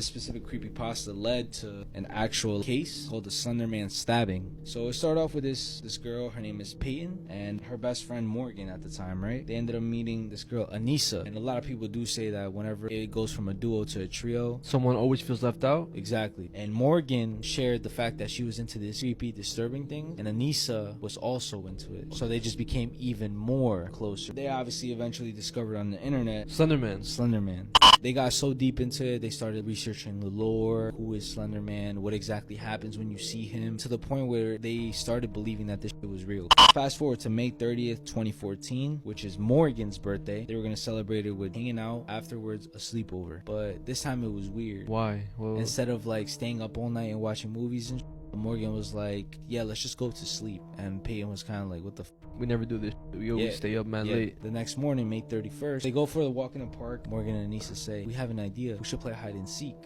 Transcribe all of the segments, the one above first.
This specific creepypasta led to an actual case called the Slender Man stabbing. So it started off with this girl, her name is Peyton, and her best friend Morgan at the time, right? They ended up meeting this girl, Anissa. And a lot of people do say that whenever it goes from a duo to a trio, someone always feels left out. Exactly. And Morgan shared the fact that she was into this creepy, disturbing thing, and Anissa was also into it. So they just became even more closer. They obviously eventually discovered on the internet Slenderman. They got so deep into it, they started researching the lore, who is Slenderman, what exactly happens when you see him, to the point where they started believing that this shit was real. Fast forward to May 30th, 2014, which is Morgan's birthday. They were going to celebrate it with hanging out, afterwards a sleepover. But this time it was weird. Why? Well, instead of like staying up all night and watching movies and shit, Morgan was like, yeah, let's just go to sleep. And Peyton was kind of like, what the f? We never do this. We always stay up late. The next morning, May 31st, they go for a walk in the park. Morgan and Anissa say, we have an idea. We should play hide and seek.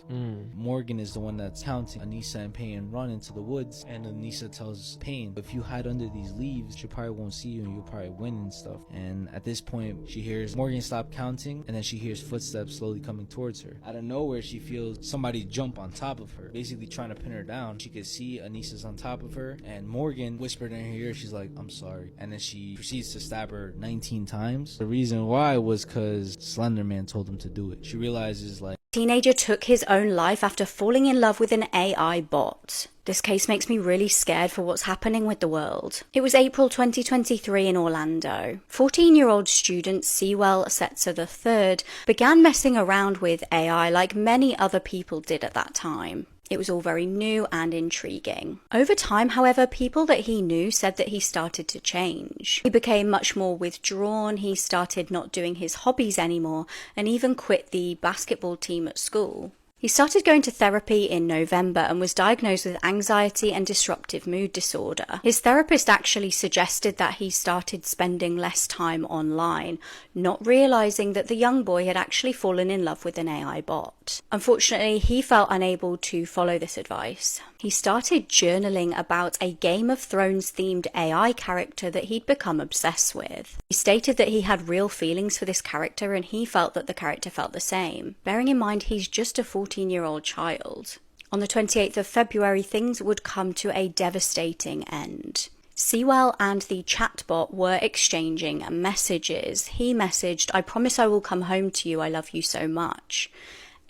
Morgan is the one that's counting. Anissa and Peyton run into the woods, and Anissa tells Peyton, if you hide under these leaves, she probably won't see you and you'll probably win and stuff. And at this point, she hears Morgan stop counting, and then she hears footsteps slowly coming towards her. Out of nowhere, she feels somebody jump on top of her, basically trying to pin her down. She could see Anissa's on top of her, and Morgan whispered in her ear, she's like, I'm sorry. And then she proceeds to stab her 19 times. The reason why was because Slenderman told him to do it. She realizes, like, teenager took his own life after falling in love with an AI bot. This case makes me really scared for what's happening with the world. It was April 2023 in Orlando. 14-year-old student Sewell Setzer III began messing around with AI like many other people did at that time. It was all very new and intriguing. Over time, however, people that he knew said that he started to change. He became much more withdrawn, he started not doing his hobbies anymore, and even quit the basketball team at school. He started going to therapy in November and was diagnosed with anxiety and disruptive mood disorder. His therapist actually suggested that he started spending less time online, not realizing that the young boy had actually fallen in love with an AI bot. Unfortunately, he felt unable to follow this advice. He started journaling about a Game of Thrones themed AI character that he'd become obsessed with. He stated that he had real feelings for this character and he felt that the character felt the same, bearing in mind he's just a 14-year-old child. On the 28th of February, things would come to a devastating end. Sewell and the chatbot were exchanging messages. He messaged, I promise I will come home to you, I love you so much.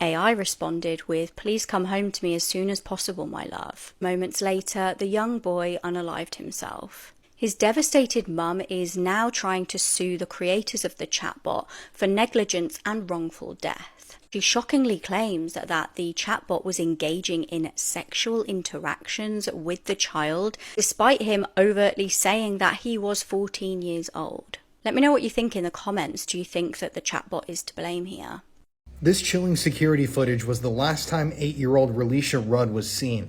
AI responded with, please come home to me as soon as possible, my love. Moments later, the young boy unalived himself. His devastated mum is now trying to sue the creators of the chatbot for negligence and wrongful death. She shockingly claims that the chatbot was engaging in sexual interactions with the child, despite him overtly saying that he was 14 years old. Let me know what you think in the comments. Do you think that the chatbot is to blame here? This chilling security footage was the last time 8-year-old Relisha Rudd was seen.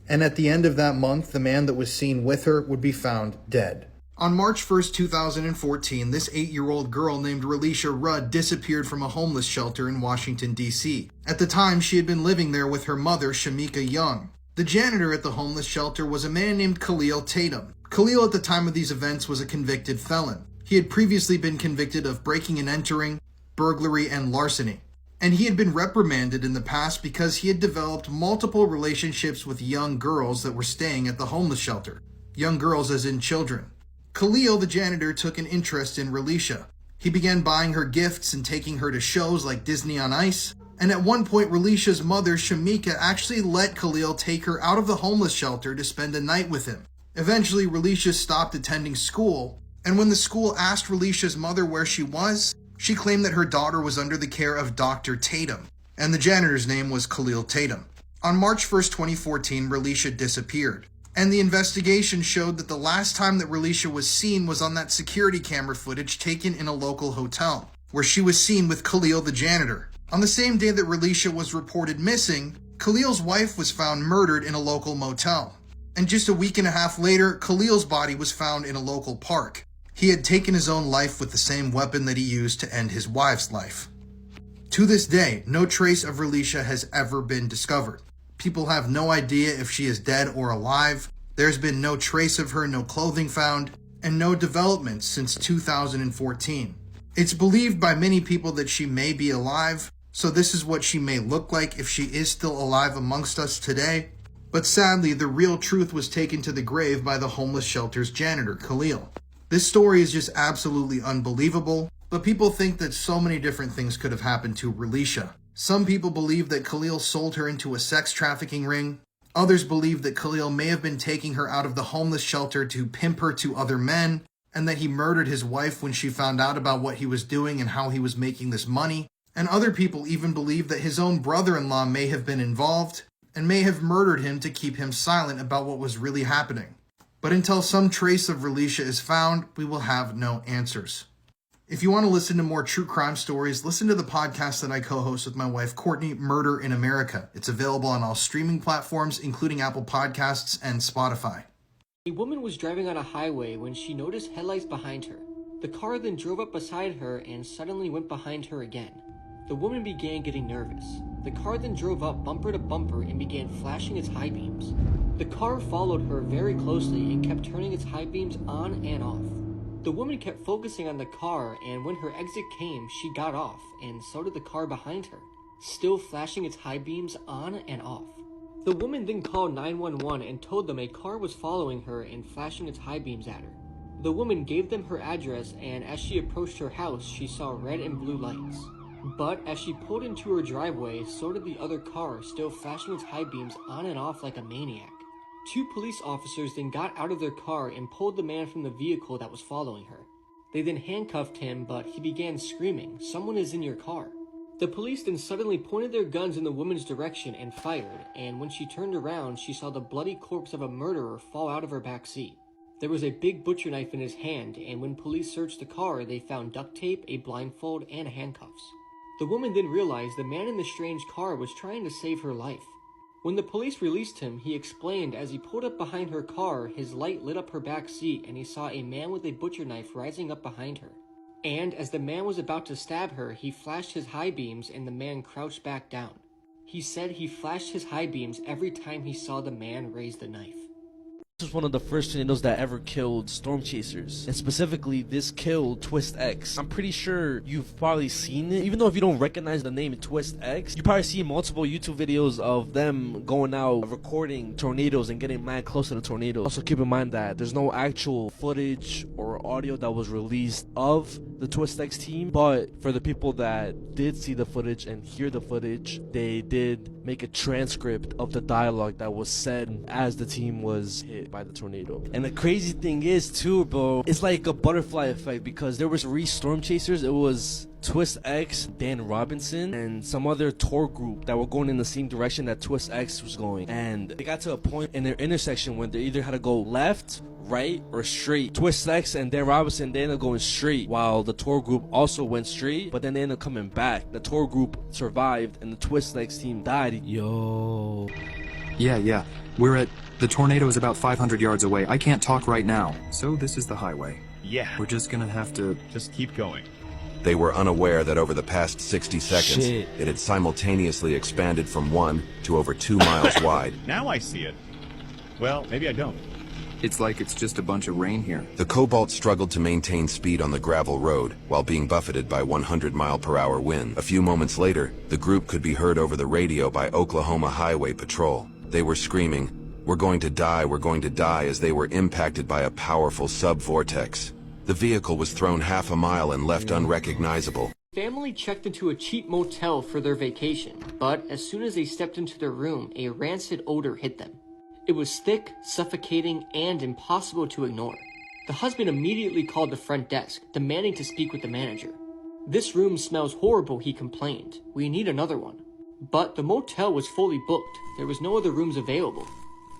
And at the end of that month, the man that was seen with her would be found dead. On March 1st, 2014, this 8-year-old girl named Relisha Rudd disappeared from a homeless shelter in Washington, D.C. At the time, she had been living there with her mother, Shamika Young. The janitor at the homeless shelter was a man named Khalil Tatum. Khalil at the time of these events was a convicted felon. He had previously been convicted of breaking and entering, burglary, and larceny. And he had been reprimanded in the past because he had developed multiple relationships with young girls that were staying at the homeless shelter. Young girls as in children. Khalil, the janitor, took an interest in Relisha. He began buying her gifts and taking her to shows like Disney on Ice. And at one point, Relisha's mother, Shamika, actually let Khalil take her out of the homeless shelter to spend a night with him. Eventually, Relisha stopped attending school, and when the school asked Relisha's mother where she was, she claimed that her daughter was under the care of Dr. Tatum, and the janitor's name was Khalil Tatum. On March 1st, 2014, Relisha disappeared, and the investigation showed that the last time that Relisha was seen was on that security camera footage taken in a local hotel, where she was seen with Khalil the janitor. On the same day that Relisha was reported missing, Khalil's wife was found murdered in a local motel. And just a week and a half later, Khalil's body was found in a local park. He had taken his own life with the same weapon that he used to end his wife's life. To this day, no trace of Relisha has ever been discovered. People have no idea if she is dead or alive. There's been no trace of her, no clothing found, and no developments since 2014. It's believed by many people that she may be alive. So this is what she may look like if she is still alive amongst us today. But sadly, the real truth was taken to the grave by the homeless shelter's janitor, Khalil. This story is just absolutely unbelievable, but people think that so many different things could have happened to Relisha. Some people believe that Khalil sold her into a sex trafficking ring. Others believe that Khalil may have been taking her out of the homeless shelter to pimp her to other men, and that he murdered his wife when she found out about what he was doing and how he was making this money. And other people even believe that his own brother-in-law may have been involved, and may have murdered him to keep him silent about what was really happening. But until some trace of Relisha is found, we will have no answers. If you want to listen to more true crime stories, listen to the podcast that I co-host with my wife Courtney, Murder in America. It's available on all streaming platforms, including Apple Podcasts and Spotify. A woman was driving on a highway when she noticed headlights behind her. The car then drove up beside her and suddenly went behind her again. The woman began getting nervous. The car then drove up bumper to bumper and began flashing its high beams. The car followed her very closely and kept turning its high beams on and off. The woman kept focusing on the car, and when her exit came, she got off, and so did the car behind her, still flashing its high beams on and off. The woman then called 911 and told them a car was following her and flashing its high beams at her. The woman gave them her address, and as she approached her house, she saw red and blue lights. But as she pulled into her driveway, so did the other car, still flashing its high beams on and off like a maniac. 2 police officers then got out of their car and pulled the man from the vehicle that was following her. They then handcuffed him, but he began screaming, "Someone is in your car." The police then suddenly pointed their guns in the woman's direction and fired, and when she turned around, she saw the bloody corpse of a murderer fall out of her back seat. There was a big butcher knife in his hand, and when police searched the car, they found duct tape, a blindfold, and handcuffs. The woman then realized the man in the strange car was trying to save her life. When the police released him, he explained as he pulled up behind her car, his light lit up her back seat and he saw a man with a butcher knife rising up behind her. And as the man was about to stab her, he flashed his high beams and the man crouched back down. He said he flashed his high beams every time he saw the man raise the knife. This was one of the first tornadoes that ever killed storm chasers, and specifically this killed Twist X. I'm pretty sure you've probably seen it, even though if you don't recognize the name Twist X, you probably see multiple YouTube videos of them going out recording tornadoes and getting mad close to the tornado. Also keep in mind that there's no actual footage or audio that was released of the Twist X team, but for the people that did see the footage and hear the footage, they did make a transcript of the dialogue that was said as the team was hit by the tornado. And the crazy thing is too, bro, it's like a butterfly effect, because there was 3 storm chasers. It was Twist X, Dan Robinson, and some other tour group that were going in the same direction that Twist X was going, and they got to a point in their intersection where they either had to go left, right, or straight. Twist X and Dan Robinson, they ended up going straight, while the tour group also went straight, but then they ended up coming back. The tour group survived and the Twist X team died. Yo. Yeah. The tornado is about 500 yards away. I can't talk right now. So this is the highway. Yeah. We're just gonna have to... Just keep going. They were unaware that over the past 60 seconds, it had simultaneously expanded from 1 to over 2 miles wide. Now I see it. Well, maybe I don't. It's like it's just a bunch of rain here. The Cobalt struggled to maintain speed on the gravel road while being buffeted by 100-mile-per-hour wind. A few moments later, the group could be heard over the radio by Oklahoma Highway Patrol. They were screaming, we're going to die," as they were impacted by a powerful sub-vortex. The vehicle was thrown half a mile and left unrecognizable. Family checked into a cheap motel for their vacation, but as soon as they stepped into their room, a rancid odor hit them. It was thick, suffocating, and impossible to ignore. The husband immediately called the front desk, demanding to speak with the manager. "This room smells horrible," he complained. "We need another one." But the motel was fully booked. There was no other rooms available.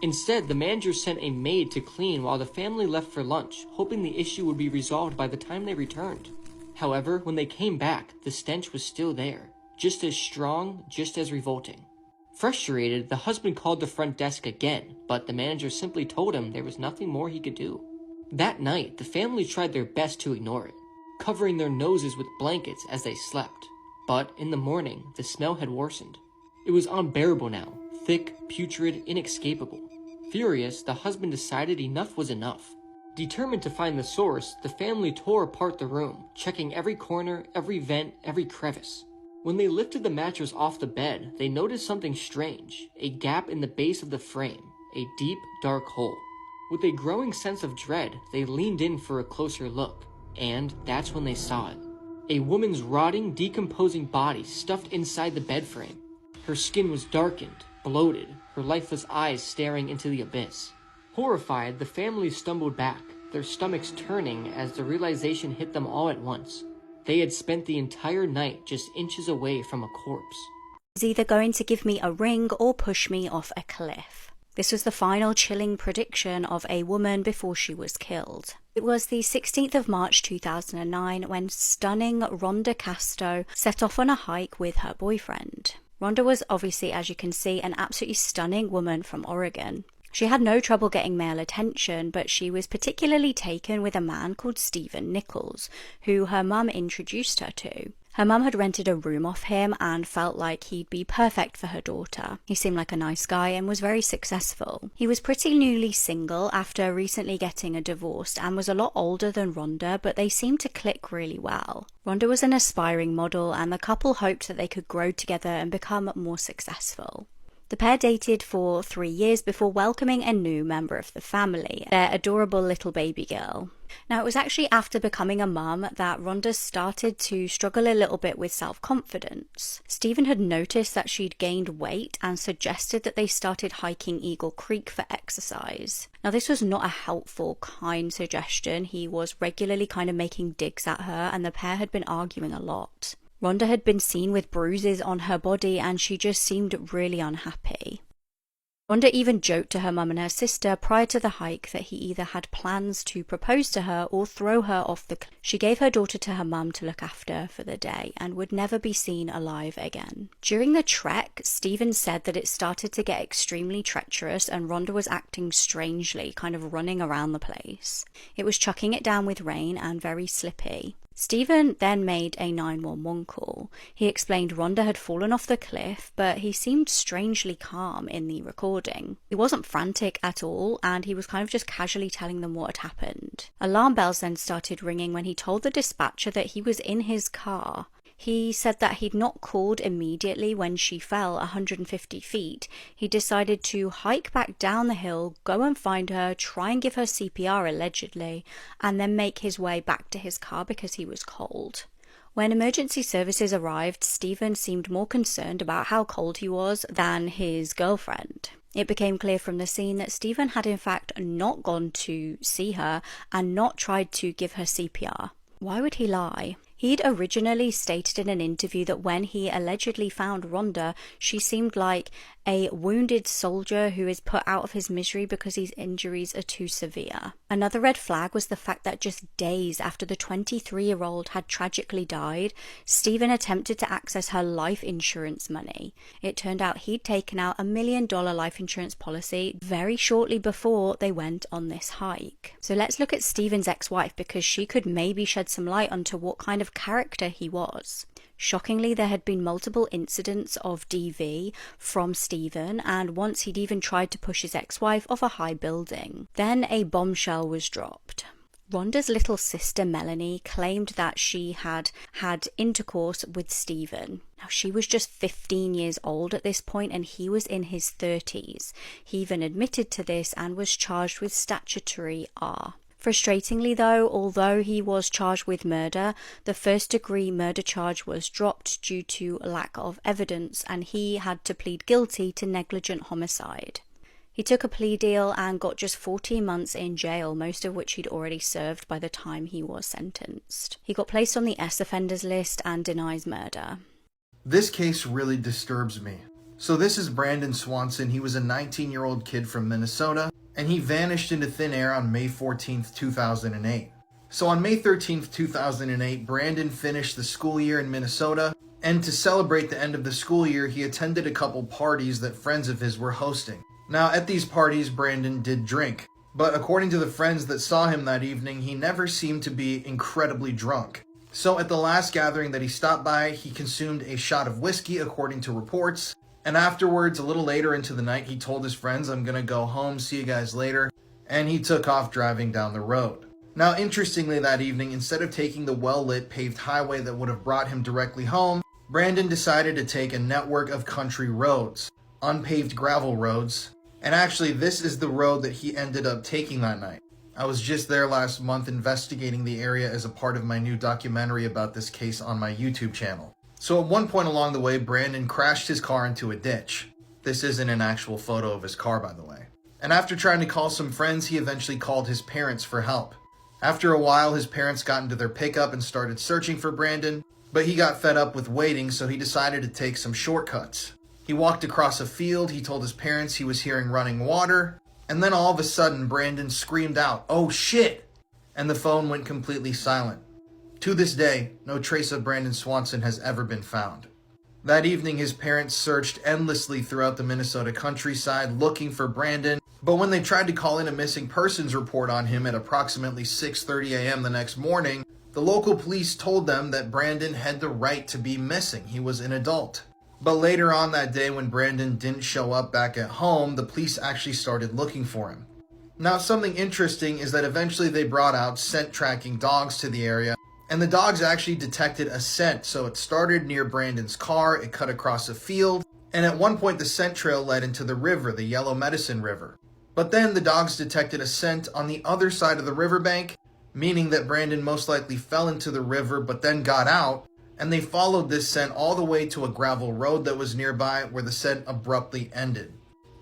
Instead, the manager sent a maid to clean while the family left for lunch, hoping the issue would be resolved by the time they returned. However, when they came back, the stench was still there, just as strong, just as revolting. Frustrated, the husband called the front desk again, but the manager simply told him there was nothing more he could do. That night, the family tried their best to ignore it, covering their noses with blankets as they slept. But in the morning, the smell had worsened. It was unbearable now, thick, putrid, inescapable. Furious, the husband decided enough was enough. Determined to find the source, the family tore apart the room, checking every corner, every vent, every crevice. When they lifted the mattress off the bed, they noticed something strange, a gap in the base of the frame, a deep, dark hole. With a growing sense of dread, they leaned in for a closer look, and that's when they saw it. A woman's rotting, decomposing body stuffed inside the bed frame. Her skin was darkened, bloated, her lifeless eyes staring into the abyss. Horrified, the family stumbled back, their stomachs turning as the realization hit them all at once. They had spent the entire night just inches away from a corpse. He's either going to give me a ring or push me off a cliff. This was the final chilling prediction of a woman before she was killed. It was the 16th of March 2009 when stunning Rhonda Casto set off on a hike with her boyfriend. Rhonda was obviously, as you can see, an absolutely stunning woman from Oregon. She had no trouble getting male attention, but she was particularly taken with a man called Stephen Nichols, who her mum introduced her to. Her mum had rented a room off him and felt like he'd be perfect for her daughter. He seemed like a nice guy and was very successful. He was pretty newly single after recently getting a divorce and was a lot older than Rhonda, but they seemed to click really well. Rhonda was an aspiring model and the couple hoped that they could grow together and become more successful. The pair dated for 3 years before welcoming a new member of the family, their adorable little baby girl. Now, it was actually after becoming a mum that Rhonda started to struggle a little bit with self-confidence. Stephen had noticed that she'd gained weight and suggested that they started hiking Eagle Creek for exercise. Now, this was not a helpful, kind suggestion. He was regularly kind of making digs at her, and the pair had been arguing a lot. Rhonda had been seen with bruises on her body and she just seemed really unhappy. Rhonda even joked to her mum and her sister prior to the hike that he either had plans to propose to her or throw her off the cliff. She gave her daughter to her mum to look after for the day and would never be seen alive again. During the trek, Stephen said that it started to get extremely treacherous and Rhonda was acting strangely, kind of running around the place. It was chucking it down with rain and very slippy. Stephen then made a 911 call. He explained Rhonda had fallen off the cliff, but he seemed strangely calm in the recording. He wasn't frantic at all, and he was kind of just casually telling them what had happened. Alarm bells then started ringing when he told the dispatcher that he was in his car. He said that he'd not called immediately when she fell 150 feet. He decided to hike back down the hill, go and find her, try and give her CPR allegedly, and then make his way back to his car because he was cold. When emergency services arrived, Stephen seemed more concerned about how cold he was than his girlfriend. It became clear from the scene that Stephen had in fact not gone to see her and not tried to give her CPR. Why would he lie? He'd originally stated in an interview that when he allegedly found Rhonda, she seemed like a wounded soldier who is put out of his misery because his injuries are too severe. Another red flag was the fact that just days after the 23-year-old had tragically died, Stephen attempted to access her life insurance money. It turned out he'd taken out $1 million life insurance policy very shortly before they went on this hike. So let's look at Stephen's ex-wife because she could maybe shed some light onto what kind of character he was. Shockingly, there had been multiple incidents of DV from Stephen, and once he'd even tried to push his ex-wife off a high building. Then a bombshell was dropped. Rhonda's little sister Melanie claimed that she had had intercourse with Stephen. Now, she was just 15 years old at this point and he was in his 30s. He even admitted to this and was charged with statutory R. Frustratingly though, although he was charged with murder, the first-degree murder charge was dropped due to lack of evidence and he had to plead guilty to negligent homicide. He took a plea deal and got just 14 months in jail, most of which he'd already served by the time he was sentenced. He got placed on the S offenders list and denies murder. This case really disturbs me. So this is Brandon Swanson. He was a 19-year-old kid from Minnesota, and he vanished into thin air on May 14th, 2008. So on May 13th, 2008, Brandon finished the school year in Minnesota, and to celebrate the end of the school year, he attended a couple parties that friends of his were hosting. Now, at these parties, Brandon did drink, but according to the friends that saw him that evening, he never seemed to be incredibly drunk. So at the last gathering that he stopped by, he consumed a shot of whiskey, according to reports, and afterwards, a little later into the night, he told his friends, "I'm gonna go home, see you guys later," and he took off driving down the road. Now, interestingly, that evening, instead of taking the well-lit paved highway that would have brought him directly home, Brandon decided to take a network of country roads, unpaved gravel roads, and actually this is the road that he ended up taking that night. I was just there last month investigating the area as a part of my new documentary about this case on my YouTube channel. So at one point along the way, Brandon crashed his car into a ditch. This isn't an actual photo of his car, by the way. And after trying to call some friends, he eventually called his parents for help. After a while, his parents got into their pickup and started searching for Brandon, but he got fed up with waiting, so he decided to take some shortcuts. He walked across a field, he told his parents he was hearing running water, and then all of a sudden, Brandon screamed out, "Oh shit!" and the phone went completely silent. To this day, no trace of Brandon Swanson has ever been found. That evening, his parents searched endlessly throughout the Minnesota countryside looking for Brandon, but when they tried to call in a missing persons report on him at approximately 6:30 a.m. the next morning, the local police told them that Brandon had the right to be missing. He was an adult. But later on that day, when Brandon didn't show up back at home, the police actually started looking for him. Now, something interesting is that eventually they brought out scent tracking dogs to the area, and the dogs actually detected a scent. So it started near Brandon's car, it cut across a field, and at one point the scent trail led into the river, the Yellow Medicine River. But then the dogs detected a scent on the other side of the riverbank, meaning that Brandon most likely fell into the river but then got out, and they followed this scent all the way to a gravel road that was nearby where the scent abruptly ended.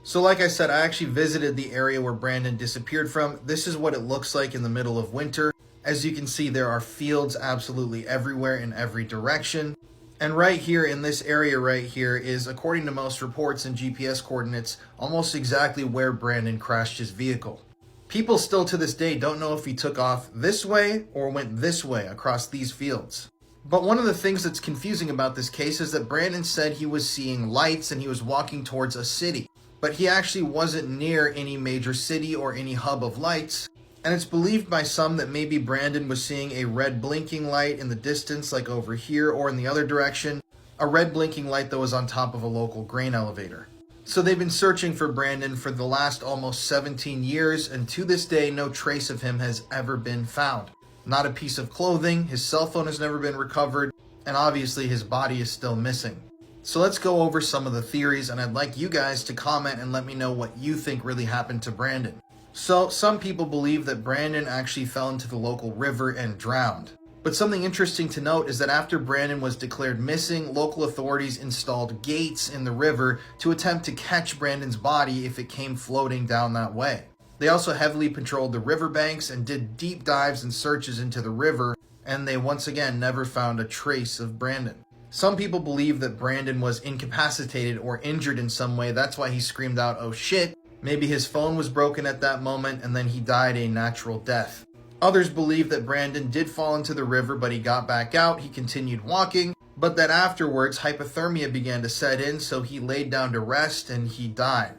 So like I said, I actually visited the area where Brandon disappeared from. This is what it looks like in the middle of winter. As you can see, there are fields absolutely everywhere in every direction. And right here in this area right here is, according to most reports and GPS coordinates, almost exactly where Brandon crashed his vehicle. People still to this day don't know if he took off this way or went this way across these fields. But one of the things that's confusing about this case is that Brandon said he was seeing lights and he was walking towards a city. But he actually wasn't near any major city or any hub of lights. And it's believed by some that maybe Brandon was seeing a red blinking light in the distance, like over here or in the other direction. A red blinking light that was on top of a local grain elevator. So they've been searching for Brandon for the last almost 17 years, and to this day, no trace of him has ever been found. Not a piece of clothing, his cell phone has never been recovered, and obviously his body is still missing. So let's go over some of the theories, and I'd like you guys to comment and let me know what you think really happened to Brandon. So some people believe that Brandon actually fell into the local river and drowned. But something interesting to note is that after Brandon was declared missing, local authorities installed gates in the river to attempt to catch Brandon's body if it came floating down that way. They also heavily patrolled the riverbanks and did deep dives and searches into the river, and they once again never found a trace of Brandon. Some people believe that Brandon was incapacitated or injured in some way. That's why he screamed out, "Oh shit." Maybe his phone was broken at that moment and then he died a natural death. Others believe that Brandon did fall into the river, but he got back out, he continued walking, but that afterwards hypothermia began to set in, so he laid down to rest and he died.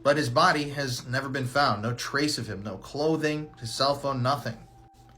But his body has never been found. No trace of him, no clothing, his cell phone, nothing.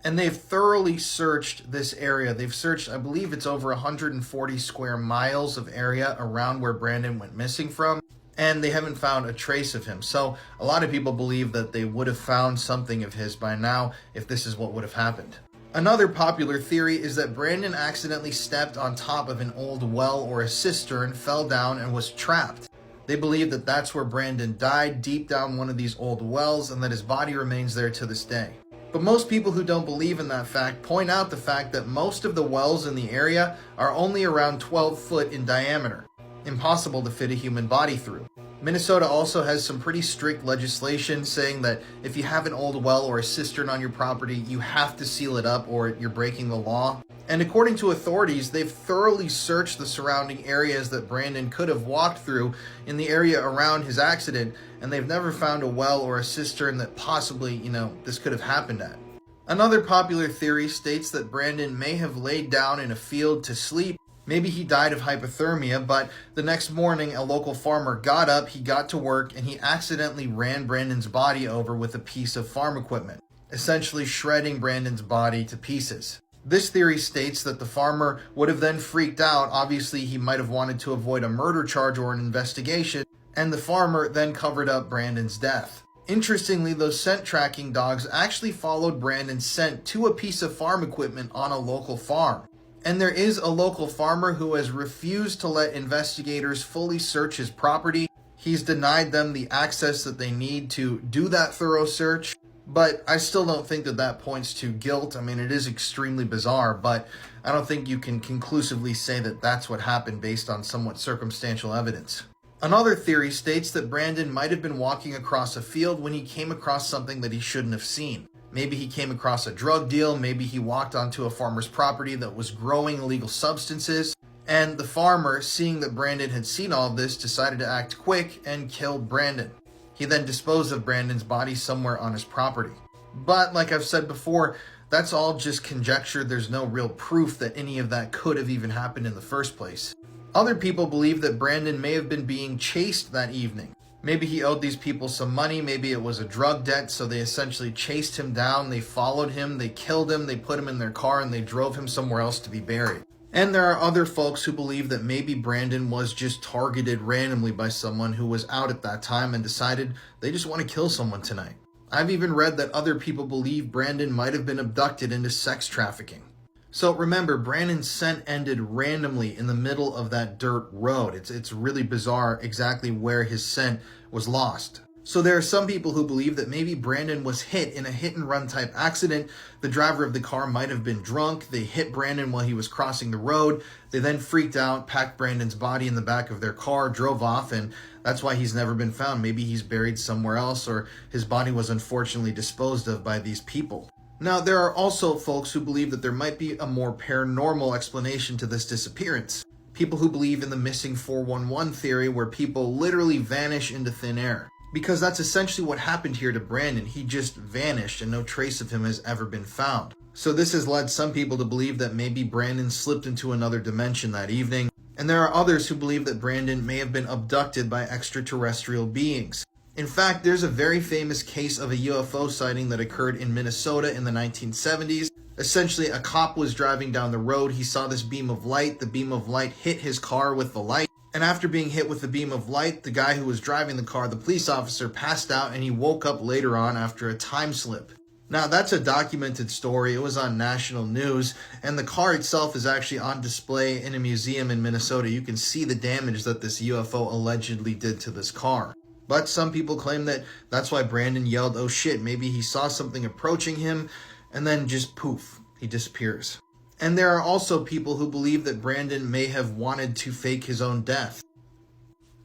And they've thoroughly searched this area. They've searched, I believe it's over 140 square miles of area around where Brandon went missing from, and they haven't found a trace of him. So a lot of people believe that they would have found something of his by now if this is what would have happened. Another popular theory is that Brandon accidentally stepped on top of an old well or a cistern, fell down, and was trapped. They believe that that's where Brandon died, deep down one of these old wells, and that his body remains there to this day. But most people who don't believe in that fact point out the fact that most of the wells in the area are only around 12 foot in diameter. Impossible to fit a human body through. Minnesota also has some pretty strict legislation saying that if you have an old well or a cistern on your property, you have to seal it up or you're breaking the law. And according to authorities, they've thoroughly searched the surrounding areas that Brandon could have walked through in the area around his accident, and they've never found a well or a cistern that possibly, this could have happened at. Another popular theory states that Brandon may have laid down in a field to sleep. Maybe he died of hypothermia, but the next morning a local farmer got up, he got to work, and he accidentally ran Brandon's body over with a piece of farm equipment, essentially shredding Brandon's body to pieces. This theory states that the farmer would have then freaked out. Obviously, he might have wanted to avoid a murder charge or an investigation, and the farmer then covered up Brandon's death. Interestingly, those scent tracking dogs actually followed Brandon's scent to a piece of farm equipment on a local farm. And there is a local farmer who has refused to let investigators fully search his property. He's denied them the access that they need to do that thorough search. But I still don't think that that points to guilt. I mean, it is extremely bizarre, but I don't think you can conclusively say that that's what happened based on somewhat circumstantial evidence. Another theory states that Brandon might have been walking across a field when he came across something that he shouldn't have seen. Maybe he came across a drug deal, maybe he walked onto a farmer's property that was growing illegal substances, and the farmer, seeing that Brandon had seen all of this, decided to act quick and killed Brandon. He then disposed of Brandon's body somewhere on his property. But like I've said before, that's all just conjecture. There's no real proof that any of that could have even happened in the first place. Other people believe that Brandon may have been being chased that evening. Maybe he owed these people some money, maybe it was a drug debt, so they essentially chased him down, they followed him, they killed him, they put him in their car, and they drove him somewhere else to be buried. And there are other folks who believe that maybe Brandon was just targeted randomly by someone who was out at that time and decided they just want to kill someone tonight. I've even read that other people believe Brandon might have been abducted into sex trafficking. So remember, Brandon's scent ended randomly in the middle of that dirt road. It's really bizarre exactly where his scent was lost. So there are some people who believe that maybe Brandon was hit in a hit-and-run type accident. The driver of the car might have been drunk. They hit Brandon while he was crossing the road. They then freaked out, packed Brandon's body in the back of their car, drove off, and that's why he's never been found. Maybe he's buried somewhere else, or his body was unfortunately disposed of by these people. Now, there are also folks who believe that there might be a more paranormal explanation to this disappearance. People who believe in the missing 411 theory, where people literally vanish into thin air. Because that's essentially what happened here to Brandon. He just vanished and no trace of him has ever been found. So this has led some people to believe that maybe Brandon slipped into another dimension that evening. And there are others who believe that Brandon may have been abducted by extraterrestrial beings. In fact, there's a very famous case of a UFO sighting that occurred in Minnesota in the 1970s. Essentially, a cop was driving down the road. He saw this beam of light. The beam of light hit his car with the light. And after being hit with the beam of light, the guy who was driving the car, the police officer, passed out and he woke up later on after a time slip. Now, that's a documented story. It was on national news, and the car itself is actually on display in a museum in Minnesota. You can see the damage that this UFO allegedly did to this car. But some people claim that that's why Brandon yelled, "Oh shit," maybe he saw something approaching him, and then just poof, he disappears. And there are also people who believe that Brandon may have wanted to fake his own death.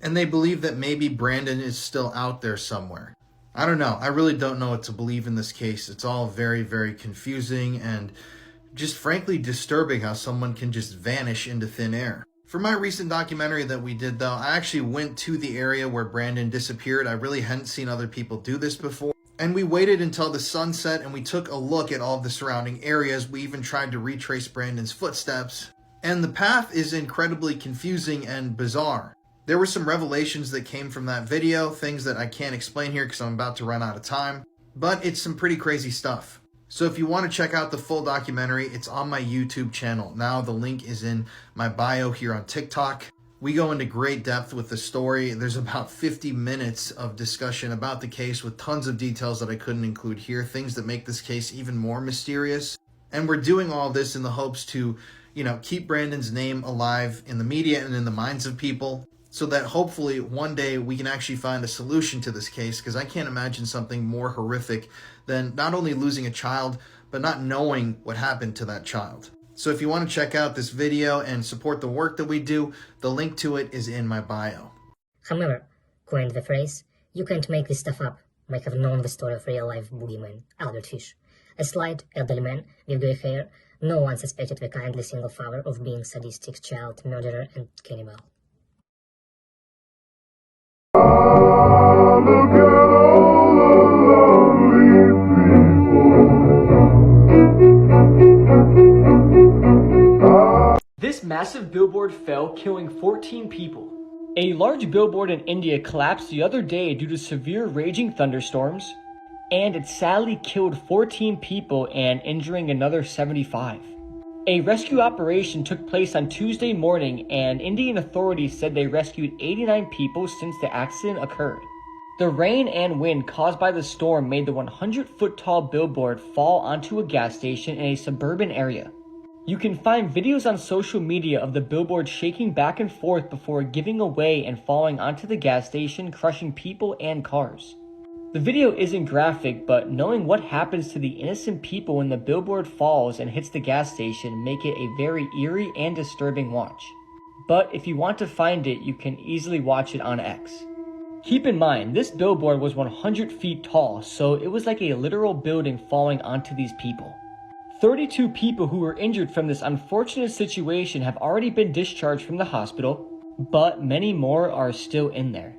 And they believe that maybe Brandon is still out there somewhere. I don't know. I really don't know what to believe in this case. It's all very, very confusing and just frankly disturbing how someone can just vanish into thin air. For my recent documentary that we did, though, I actually went to the area where Brandon disappeared. I really hadn't seen other people do this before. And we waited until the sun set and we took a look at all of the surrounding areas. We even tried to retrace Brandon's footsteps. And the path is incredibly confusing and bizarre. There were some revelations that came from that video, things that I can't explain here because I'm about to run out of time. But it's some pretty crazy stuff. So if you want to check out the full documentary, it's on my YouTube channel. Now the link is in my bio here on TikTok. We go into great depth with the story. There's about 50 minutes of discussion about the case with tons of details that I couldn't include here, things that make this case even more mysterious. And we're doing all this in the hopes to, keep Brandon's name alive in the media and in the minds of people, so that hopefully one day we can actually find a solution to this case, because I can't imagine something more horrific than not only losing a child, but not knowing what happened to that child. So if you want to check out this video and support the work that we do, the link to it is in my bio. However, coined the phrase, "You can't make this stuff up," might have known the story of real-life boogeyman, Albert Fish. A slight, elderly man with grey hair, no one suspected the kindly single father of being sadistic child murderer and cannibal. This massive billboard fell, killing 14 people. A large billboard in India collapsed the other day due to severe raging thunderstorms, and it sadly killed 14 people and injuring another 75. A rescue operation took place on Tuesday morning, and Indian authorities said they rescued 89 people since the accident occurred. The rain and wind caused by the storm made the 100-foot tall billboard fall onto a gas station in a suburban area. You can find videos on social media of the billboard shaking back and forth before giving away and falling onto the gas station, crushing people and cars. The video isn't graphic, but knowing what happens to the innocent people when the billboard falls and hits the gas station make it a very eerie and disturbing watch. But if you want to find it, you can easily watch it on X. Keep in mind, this billboard was 100 feet tall, so it was like a literal building falling onto these people. 32 people who were injured from this unfortunate situation have already been discharged from the hospital, but many more are still in there.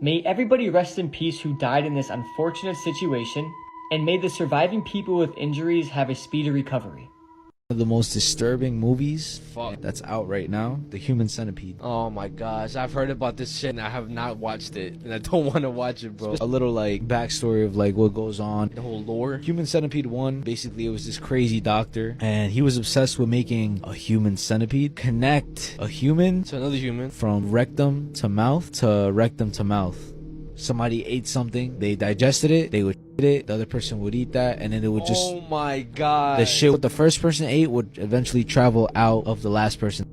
May everybody rest in peace who died in this unfortunate situation, and may the surviving people with injuries have a speedy recovery. One of the most disturbing movies that's out right now, The Human Centipede. Oh my gosh, I've heard about this shit and I have not watched it, and I don't want to watch it, bro. A little like backstory of like what goes on. The whole lore. Human Centipede 1, basically it was this crazy doctor, and he was obsessed with making a human centipede connect a human To another human. from rectum to mouth to rectum to mouth. Somebody ate something, they digested it, they would eat it, the other person would eat that, and then it would just... Oh my god. The shit what the first person ate would eventually travel out of the last person.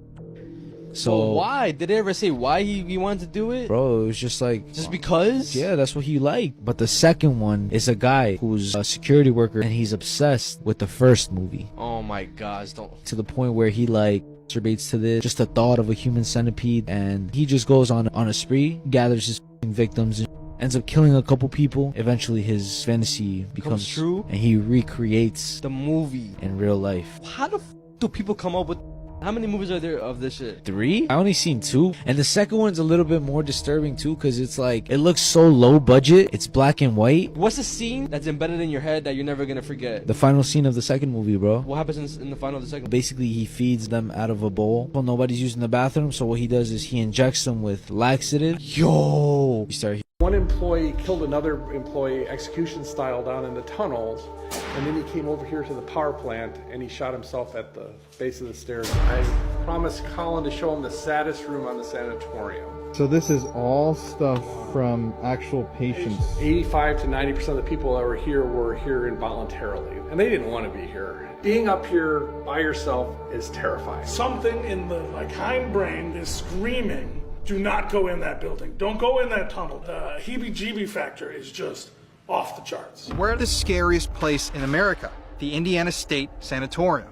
So why? Did they ever say why he wanted to do it? bro, it was just like... Just because? Yeah, that's what he liked. But the second one is a guy who's a security worker, and he's obsessed with the first movie. Oh my gosh, don't... To the point where he like masturbates to this, just the thought of a human centipede, and he just goes on a spree, gathers his victims, and ends up killing a couple people. Eventually his fantasy becomes true, and he recreates the movie in real life. How the do people come up with... How many movies are there of this shit? 3? I only seen 2, and the second one's a little bit more disturbing too, because it's like, it looks so low budget, it's black and white. What's the scene that's embedded in your head that you're never gonna forget? The final scene of the second movie, bro. What happens in the final of the second? Basically he feeds them out of a bowl. Well, nobody's using the bathroom, so what he does is he injects them with laxative. Yo, you start... One employee killed another employee execution style down in the tunnels, and then he came over here to the power plant and he shot himself at the base of the stairs. I promised Colin to show him the saddest room on the sanatorium. So this is all stuff from actual patients. 85 to 90% of the people that were here involuntarily, and they didn't want to be here. Being up here by yourself is terrifying. Something in the hindbrain is screaming, do not go in that building. Don't go in that tunnel. The heebie-jeebie factor is just off the charts. We're at the scariest place in America, the Indiana State Sanatorium.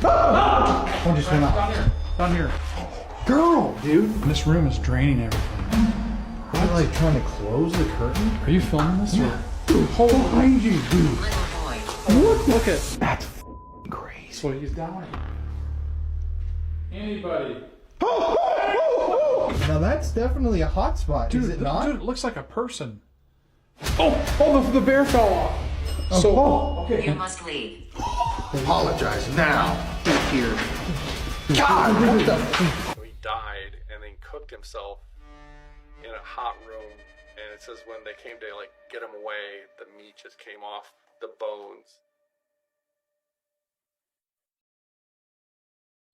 One just went off. Down here. Girl, dude. This room is draining everything. Are you like trying to close the curtain? Are you filming this? Yeah. Dude, hold behind you, dude. What? Look at that's crazy. So he's dying. Anybody? Now that's definitely a hot spot, is it not? Dude, it looks like a person. The bear fell off. Okay. You must leave. Apologize now. Here. God, what the? He died and then cooked himself in a hot room, and it says when they came to get him away, the meat just came off the bones.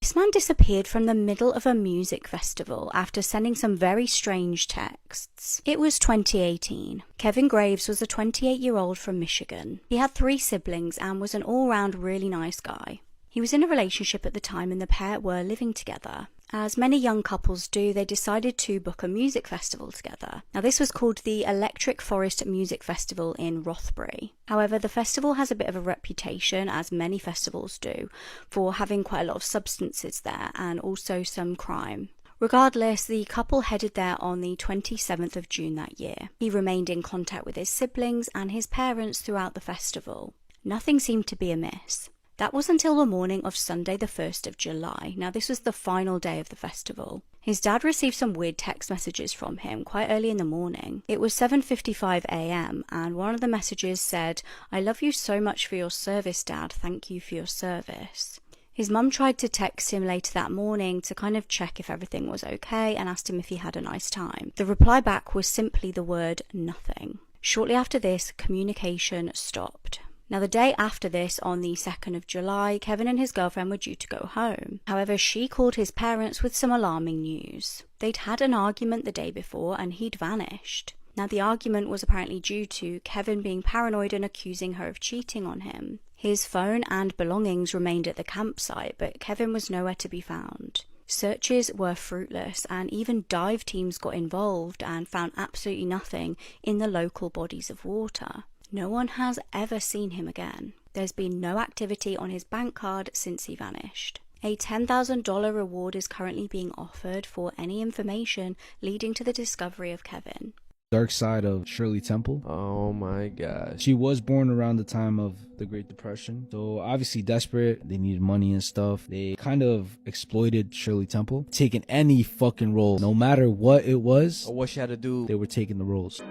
This man disappeared from the middle of a music festival after sending some very strange texts. It was 2018. Kevin Graves was a 28-year-old from Michigan. He had 3 siblings and was an all-round really nice guy. He was in a relationship at the time and the pair were living together. As many young couples do, they decided to book a music festival together. Now this was called the Electric Forest Music Festival in Rothbury. However, the festival has a bit of a reputation, as many festivals do, for having quite a lot of substances there and also some crime. Regardless, the couple headed there on the 27th of June that year. He remained in contact with his siblings and his parents throughout the festival. Nothing seemed to be amiss. That was until the morning of Sunday the 1st of July. Now this was the final day of the festival. His dad received some weird text messages from him quite early in the morning. It was 7:55 a.m. and one of the messages said, "I love you so much for your service, Dad. Thank you for your service." His mum tried to text him later that morning to kind of check if everything was okay and asked him if he had a nice time. The reply back was simply the word nothing. Shortly after this, communication stopped. Now the day after this, on the 2nd of July, Kevin and his girlfriend were due to go home. However, she called his parents with some alarming news. They'd had an argument the day before and he'd vanished. Now the argument was apparently due to Kevin being paranoid and accusing her of cheating on him. His phone and belongings remained at the campsite, but Kevin was nowhere to be found. Searches were fruitless, and even dive teams got involved and found absolutely nothing in the local bodies of water. No one has ever seen him again. There's been no activity on his bank card since he vanished. A $10,000 reward is currently being offered for any information leading to the discovery of Kevin. Dark side of Shirley Temple. Oh my gosh. She was born around the time of the Great Depression. So obviously desperate. They needed money and stuff. They kind of exploited Shirley Temple. Taking any fucking role, no matter what it was. Or what she had to do. They were taking the roles.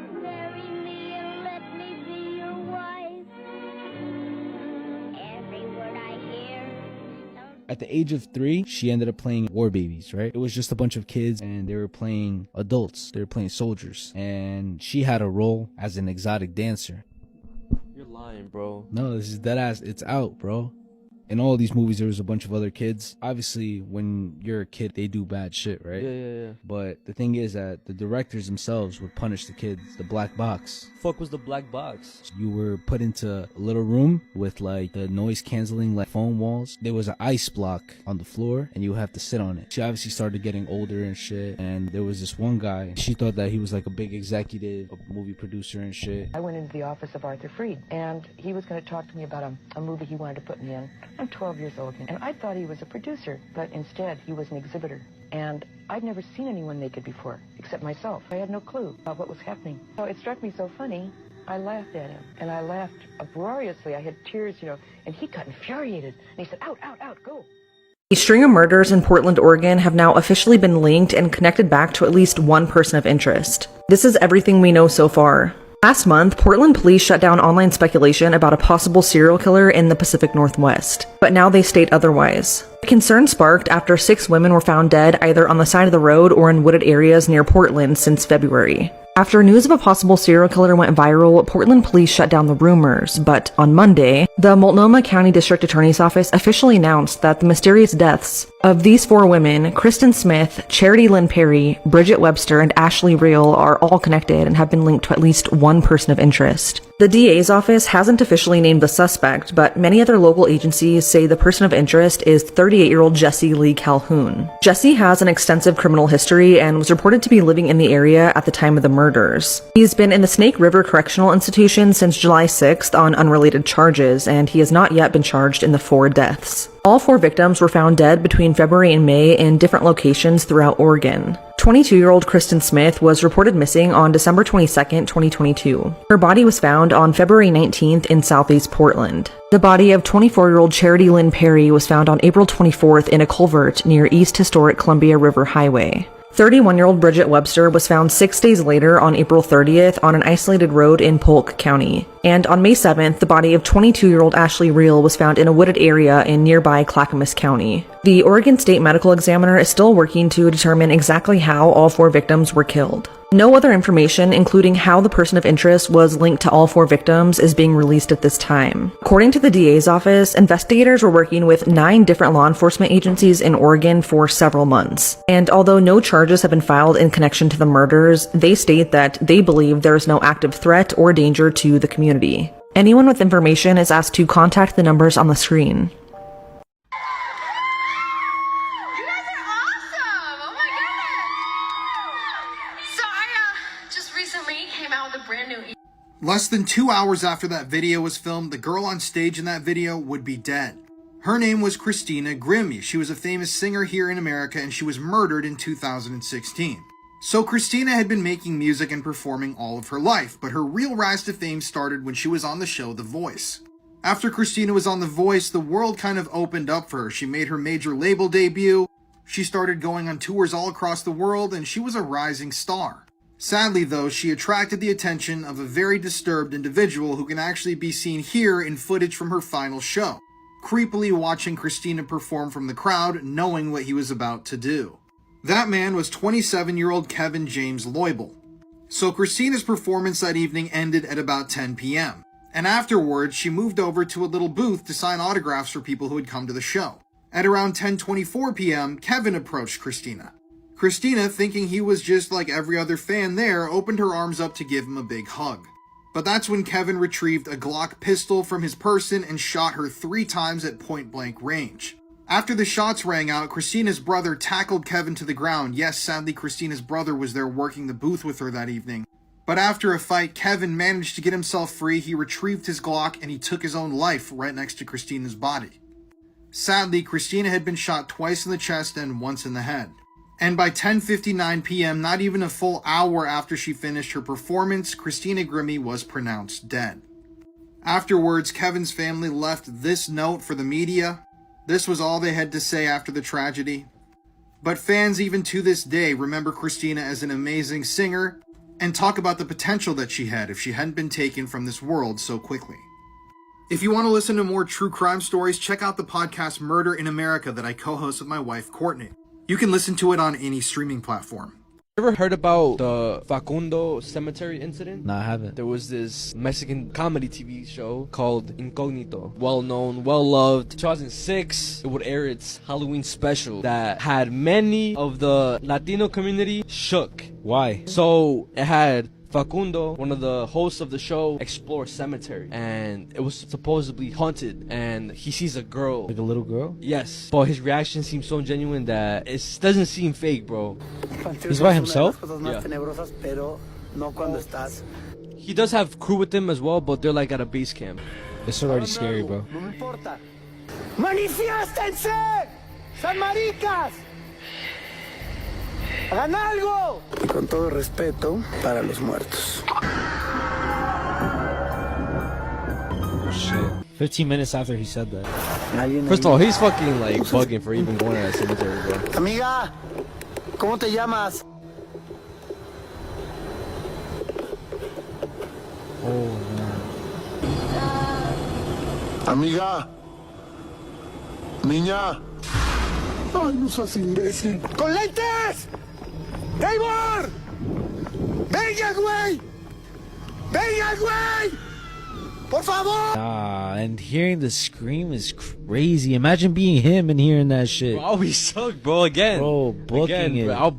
At the age of 3, she ended up playing War Babies, right? It was just a bunch of kids and they were playing adults. They were playing soldiers. And she had a role as an exotic dancer. You're lying, bro. No, this is dead ass. It's out, bro. In all these movies, there was a bunch of other kids. Obviously, when you're a kid, they do bad shit, right? Yeah. But the thing is that the directors themselves would punish the kids. The black box. Fuck was the black box? You were put into a little room with like the noise canceling like foam walls. There was an ice block on the floor and you would have to sit on it. She obviously started getting older and shit. And there was this one guy. She thought that he was like a big executive, a movie producer and shit. I went into the office of Arthur Freed and he was going to talk to me about a movie he wanted to put me in. I'm 12 years old, and I thought he was a producer, but instead he was an exhibitor. And I'd never seen anyone naked before, except myself. I had no clue about what was happening. So it struck me so funny, I laughed at him, and I laughed uproariously. I had tears, and he got infuriated. And he said, out, go. A string of murders in Portland, Oregon have now officially been linked and connected back to at least one person of interest. This is everything we know so far. Last month, Portland police shut down online speculation about a possible serial killer in the Pacific Northwest, but now they state otherwise. Concern sparked after 6 women were found dead either on the side of the road or in wooded areas near Portland since February. After news of a possible serial killer went viral, Portland police shut down the rumors, but on Monday, the Multnomah County District Attorney's Office officially announced that the mysterious deaths of these 4 women, Kristen Smith, Charity Lynn Perry, Bridget Webster, and Ashley Reel, are all connected and have been linked to at least one person of interest. The DA's office hasn't officially named the suspect, but many other local agencies say the person of interest is 38-year-old Jesse Lee Calhoun. Jesse has an extensive criminal history and was reported to be living in the area at the time of the murders. He's been in the Snake River Correctional Institution since July 6th on unrelated charges, and he has not yet been charged in the 4 deaths. All 4 victims were found dead between February and May in different locations throughout Oregon. 22-year-old Kristen Smith was reported missing on December 22, 2022. Her body was found on February 19th in southeast Portland. The body of 24-year-old Charity Lynn Perry was found on April 24th in a culvert near East Historic Columbia River Highway. 31-year-old Bridget Webster was found 6 days later on April 30th on an isolated road in Polk County. And on May 7th, the body of 22-year-old Ashley Reel was found in a wooded area in nearby Clackamas County. The Oregon State Medical Examiner is still working to determine exactly how all 4 victims were killed. No other information, including how the person of interest was linked to all 4 victims, is being released at this time. According to the DA's office, investigators were working with 9 different law enforcement agencies in Oregon for several months. And although no charges have been filed in connection to the murders, they state that they believe there is no active threat or danger to the community. Anyone with information is asked to contact the numbers on the screen. Less than 2 hours after that video was filmed, the girl on stage in that video would be dead. Her name was Christina Grimmie. She was a famous singer here in America and she was murdered in 2016. So Christina had been making music and performing all of her life, but her real rise to fame started when she was on the show The Voice. After Christina was on The Voice, the world kind of opened up for her. She made her major label debut, she started going on tours all across the world, and she was a rising star. Sadly though, she attracted the attention of a very disturbed individual who can actually be seen here in footage from her final show, creepily watching Christina perform from the crowd, knowing what he was about to do. That man was 27-year-old Kevin James Loibel. So Christina's performance that evening ended at about 10 p.m. And afterwards, she moved over to a little booth to sign autographs for people who had come to the show. At around 10:24 p.m., Kevin approached Christina. Christina, thinking he was just like every other fan there, opened her arms up to give him a big hug. But that's when Kevin retrieved a Glock pistol from his person and shot her 3 times at point-blank range. After the shots rang out, Christina's brother tackled Kevin to the ground. Yes, sadly, Christina's brother was there working the booth with her that evening. But after a fight, Kevin managed to get himself free. He retrieved his Glock and he took his own life right next to Christina's body. Sadly, Christina had been shot twice in the chest and once in the head. And by 10:59 p.m., not even a full hour after she finished her performance, Christina Grimmie was pronounced dead. Afterwards, Kevin's family left this note for the media. This was all they had to say after the tragedy. But fans even to this day remember Christina as an amazing singer and talk about the potential that she had if she hadn't been taken from this world so quickly. If you want to listen to more true crime stories, check out the podcast Murder in America that I co-host with my wife, Courtney. You can listen to it on any streaming platform. Ever heard about the Facundo cemetery incident? No, I haven't. There was this Mexican comedy TV show called Incognito. Well-known, well-loved. 2006, it would air its Halloween special that had many of the Latino community shook. Why? So, it had Facundo, one of the hosts of the show, explore a cemetery, and it was supposedly haunted, and he sees a girl. Like a little girl? Yes, but his reaction seems so genuine that it doesn't seem fake, bro. He's by himself? Yeah. He does have crew with him as well, but they're like at a base camp. It's already scary, bro. ¡Manifiéstense! ¡San maricas! ¡Hagan algo! Y con todo respeto para los muertos. Shit. 15 minutes after he said that. First of all, he's fucking like bugging for even going to that cemetery, bro. Amiga, ¿cómo te llamas? Oh, man. Amiga. Niña. Ay, no seas imbécil. ¡Con lentes! ¡Taylor! ¡Venga, güey! ¡Venga, güey! ¡Por favor! Nah, and hearing the scream is crazy. Imagine being him and hearing that shit. Bro, I'll be sucked, bro, again. Bro, booking it. Bro, I'll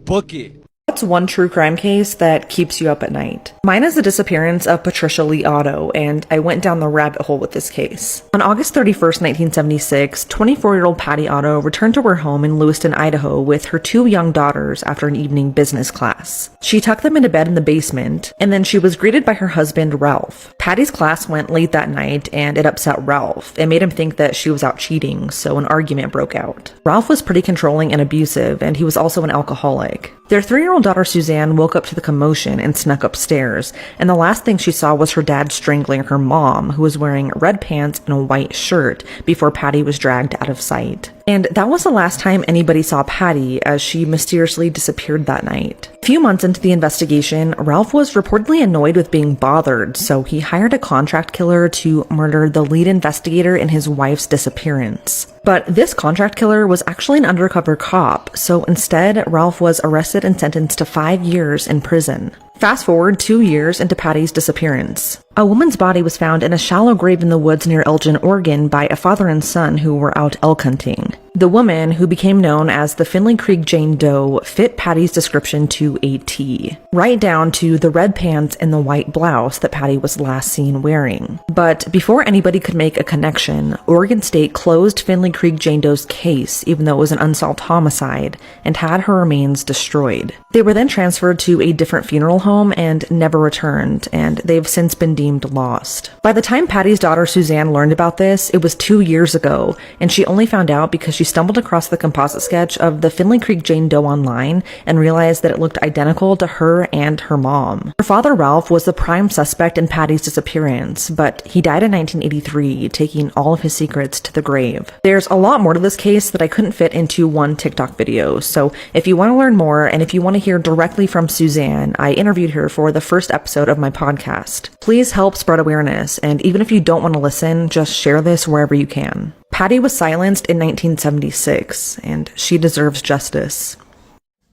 book it. What's one true crime case that keeps you up at night? Mine is the disappearance of Patricia Lee Otto, and I went down the rabbit hole with this case. On August 31st, 1976, 24-year-old Patty Otto returned to her home in Lewiston, Idaho with her 2 young daughters after an evening business class. She tucked them into bed in the basement, and then she was greeted by her husband, Ralph. Patty's class went late that night, and it upset Ralph. It made him think that she was out cheating, so an argument broke out. Ralph was pretty controlling and abusive, and he was also an alcoholic. Their 3-year-old daughter Suzanne woke up to the commotion and snuck upstairs, and the last thing she saw was her dad strangling her mom, who was wearing red pants and a white shirt, before Patty was dragged out of sight. And that was the last time anybody saw Patty, as she mysteriously disappeared that night. A few months into the investigation, Ralph was reportedly annoyed with being bothered, so he hired a contract killer to murder the lead investigator in his wife's disappearance. But this contract killer was actually an undercover cop, so instead, Ralph was arrested and sentenced to 5 years in prison. Fast forward 2 years into Patty's disappearance. A woman's body was found in a shallow grave in the woods near Elgin, Oregon by a father and son who were out elk hunting. The woman, who became known as the Finley Creek Jane Doe, fit Patty's description to a T, right down to the red pants and the white blouse that Patty was last seen wearing. But before anybody could make a connection, Oregon State closed Finley Creek Jane Doe's case, even though it was an unsolved homicide, and had her remains destroyed. They were then transferred to a different funeral home and never returned, and they've since been deemed lost. By the time Patty's daughter Suzanne learned about this, it was 2 years ago, and she only found out because she stumbled across the composite sketch of the Finley Creek Jane Doe online and realized that it looked identical to her and her mom. Her father, Ralph, was the prime suspect in Patty's disappearance, but he died in 1983, taking all of his secrets to the grave. There's a lot more to this case that I couldn't fit into one TikTok video, so if you want to learn more and if you want to hear directly from Suzanne, I interviewed her for the first episode of my podcast. Please help spread awareness, and even if you don't want to listen, just share this wherever you can. Patty was silenced in 1976, and she deserves justice.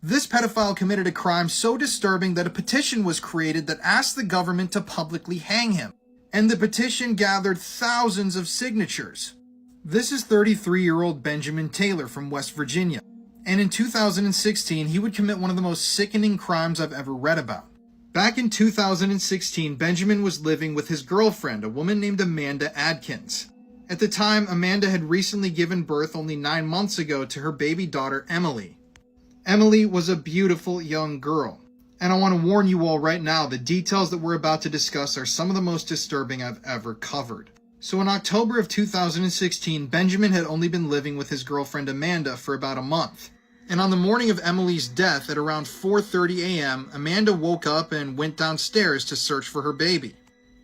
This pedophile committed a crime so disturbing that a petition was created that asked the government to publicly hang him, and the petition gathered thousands of signatures. This is 33-year-old Benjamin Taylor from West Virginia, and in 2016 he would commit one of the most sickening crimes I've ever read about. Back in 2016, Benjamin was living with his girlfriend, a woman named Amanda Adkins. At the time, Amanda had recently given birth only 9 months ago to her baby daughter, Emily. Emily was a beautiful young girl. And I want to warn you all right now, the details that we're about to discuss are some of the most disturbing I've ever covered. So in October of 2016, Benjamin had only been living with his girlfriend Amanda for about a month. And on the morning of Emily's death at around 4:30 a.m., Amanda woke up and went downstairs to search for her baby.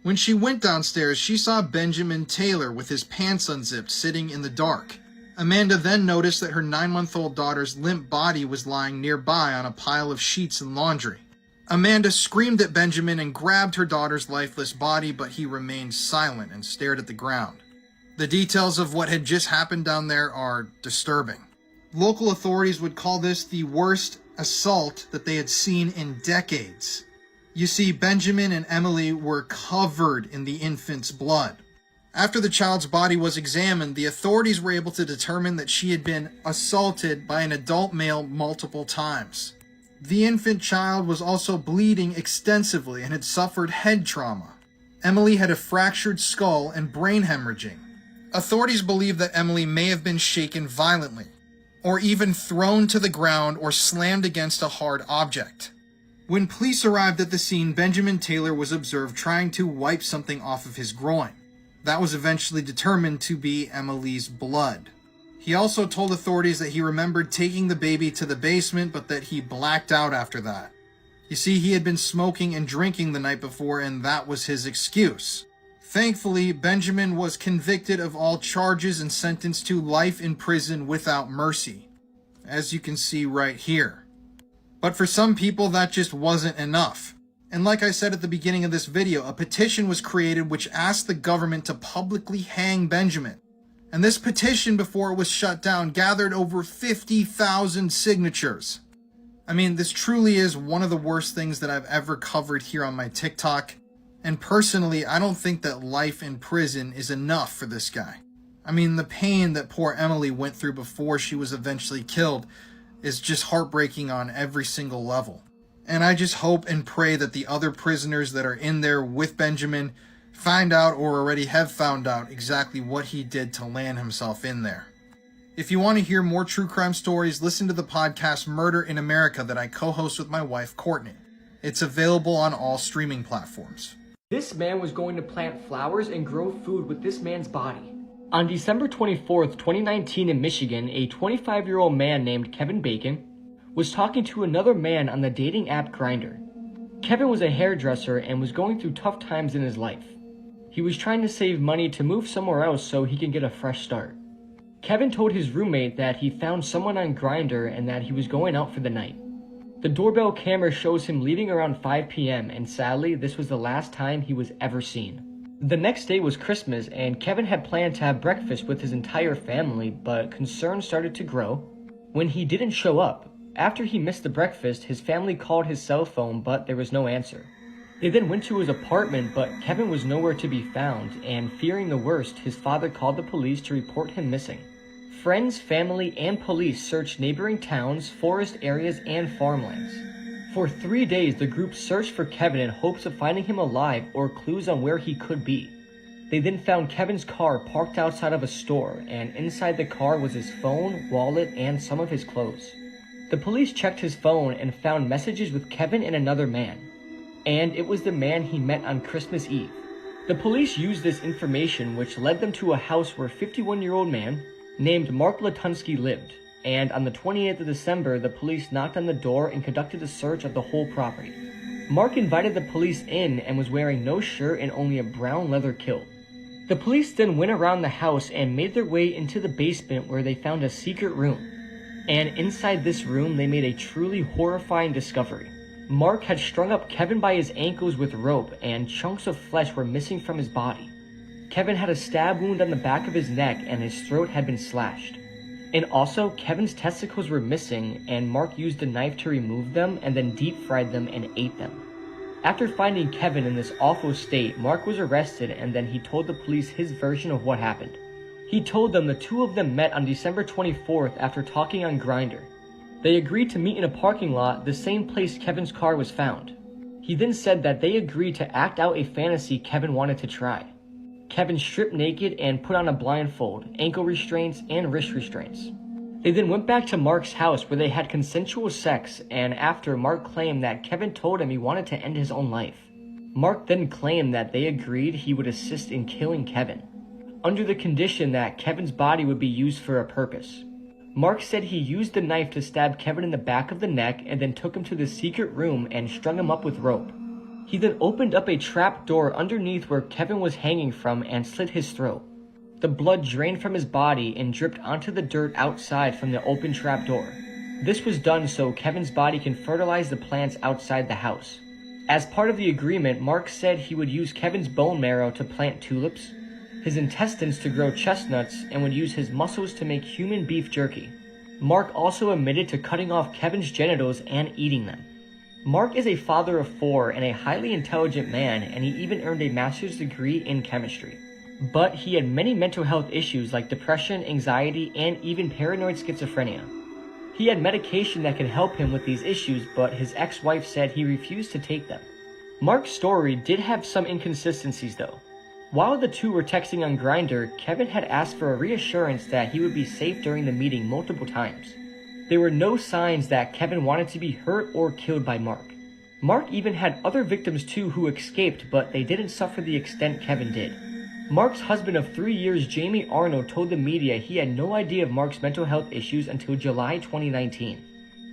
When she went downstairs, she saw Benjamin Taylor with his pants unzipped sitting in the dark. Amanda then noticed that her 9-month-old daughter's limp body was lying nearby on a pile of sheets and laundry. Amanda screamed at Benjamin and grabbed her daughter's lifeless body, but he remained silent and stared at the ground. The details of what had just happened down there are disturbing. Local authorities would call this the worst assault that they had seen in decades. You see, Benjamin and Emily were covered in the infant's blood. After the child's body was examined, the authorities were able to determine that she had been assaulted by an adult male multiple times. The infant child was also bleeding extensively and had suffered head trauma. Emily had a fractured skull and brain hemorrhaging. Authorities believe that Emily may have been shaken violently, or even thrown to the ground or slammed against a hard object. When police arrived at the scene, Benjamin Taylor was observed trying to wipe something off of his groin. That was eventually determined to be Emily's blood. He also told authorities that he remembered taking the baby to the basement, but that he blacked out after that. You see, he had been smoking and drinking the night before, and that was his excuse. Thankfully, Benjamin was convicted of all charges and sentenced to life in prison without mercy, as you can see right here. But for some people, that just wasn't enough. And like I said at the beginning of this video, a petition was created which asked the government to publicly hang Benjamin. And this petition, before it was shut down, gathered over 50,000 signatures. I mean, this truly is one of the worst things that I've ever covered here on my TikTok. And personally, I don't think that life in prison is enough for this guy. I mean, the pain that poor Emily went through before she was eventually killed is just heartbreaking on every single level. And I just hope and pray that the other prisoners that are in there with Benjamin find out, or already have found out, exactly what he did to land himself in there. If you want to hear more true crime stories, listen to the podcast Murder in America that I co-host with my wife, Courtney. It's available on all streaming platforms. This man was going to plant flowers and grow food with this man's body. On December 24th, 2019 in Michigan, a 25-year-old man named Kevin Bacon was talking to another man on the dating app Grindr. Kevin was a hairdresser and was going through tough times in his life. He was trying to save money to move somewhere else so he can get a fresh start. Kevin told his roommate that he found someone on Grindr and that he was going out for the night. The doorbell camera shows him leaving around 5 p.m. and sadly, this was the last time he was ever seen. The next day was Christmas and Kevin had planned to have breakfast with his entire family, but concerns started to grow when he didn't show up. After he missed the breakfast, his family called his cell phone, but there was no answer. They then went to his apartment, but Kevin was nowhere to be found, and fearing the worst, his father called the police to report him missing. Friends, family, and police searched neighboring towns, forest areas, and farmlands. For 3 days, the group searched for Kevin in hopes of finding him alive or clues on where he could be. They then found Kevin's car parked outside of a store, and inside the car was his phone, wallet, and some of his clothes. The police checked his phone and found messages with Kevin and another man. And it was the man he met on Christmas Eve. The police used this information, which led them to a house where a 51-year-old man named Mark Latunsky lived, and on the 28th of December, the police knocked on the door and conducted a search of the whole property. Mark invited the police in and was wearing no shirt and only a brown leather kilt. The police then went around the house and made their way into the basement where they found a secret room. And inside this room, they made a truly horrifying discovery. Mark had strung up Kevin by his ankles with rope, and chunks of flesh were missing from his body. Kevin had a stab wound on the back of his neck, and his throat had been slashed. And also, Kevin's testicles were missing, and Mark used a knife to remove them and then deep-fried them and ate them. After finding Kevin in this awful state, Mark was arrested, and then he told the police his version of what happened. He told them the two of them met on December 24th after talking on Grindr. They agreed to meet in a parking lot, the same place Kevin's car was found. He then said that they agreed to act out a fantasy Kevin wanted to try. Kevin stripped naked and put on a blindfold, ankle restraints, and wrist restraints. They then went back to Mark's house where they had consensual sex, and after, Mark claimed that Kevin told him he wanted to end his own life. Mark then claimed that they agreed he would assist in killing Kevin, under the condition that Kevin's body would be used for a purpose. Mark said he used the knife to stab Kevin in the back of the neck and then took him to the secret room and strung him up with rope. He then opened up a trap door underneath where Kevin was hanging from and slit his throat. The blood drained from his body and dripped onto the dirt outside from the open trap door. This was done so Kevin's body can fertilize the plants outside the house. As part of the agreement, Mark said he would use Kevin's bone marrow to plant tulips, his intestines to grow chestnuts, and would use his muscles to make human beef jerky. Mark also admitted to cutting off Kevin's genitals and eating them. Mark is a father of 4 and a highly intelligent man, and he even earned a master's degree in chemistry. But he had many mental health issues like depression, anxiety, and even paranoid schizophrenia. He had medication that could help him with these issues, but his ex-wife said he refused to take them. Mark's story did have some inconsistencies though. While the two were texting on Grindr, Kevin had asked for a reassurance that he would be safe during the meeting multiple times. There were no signs that Kevin wanted to be hurt or killed by Mark. Mark even had other victims too who escaped, but they didn't suffer the extent Kevin did. Mark's husband of 3 years, Jamie Arnold, told the media he had no idea of Mark's mental health issues until July 2019.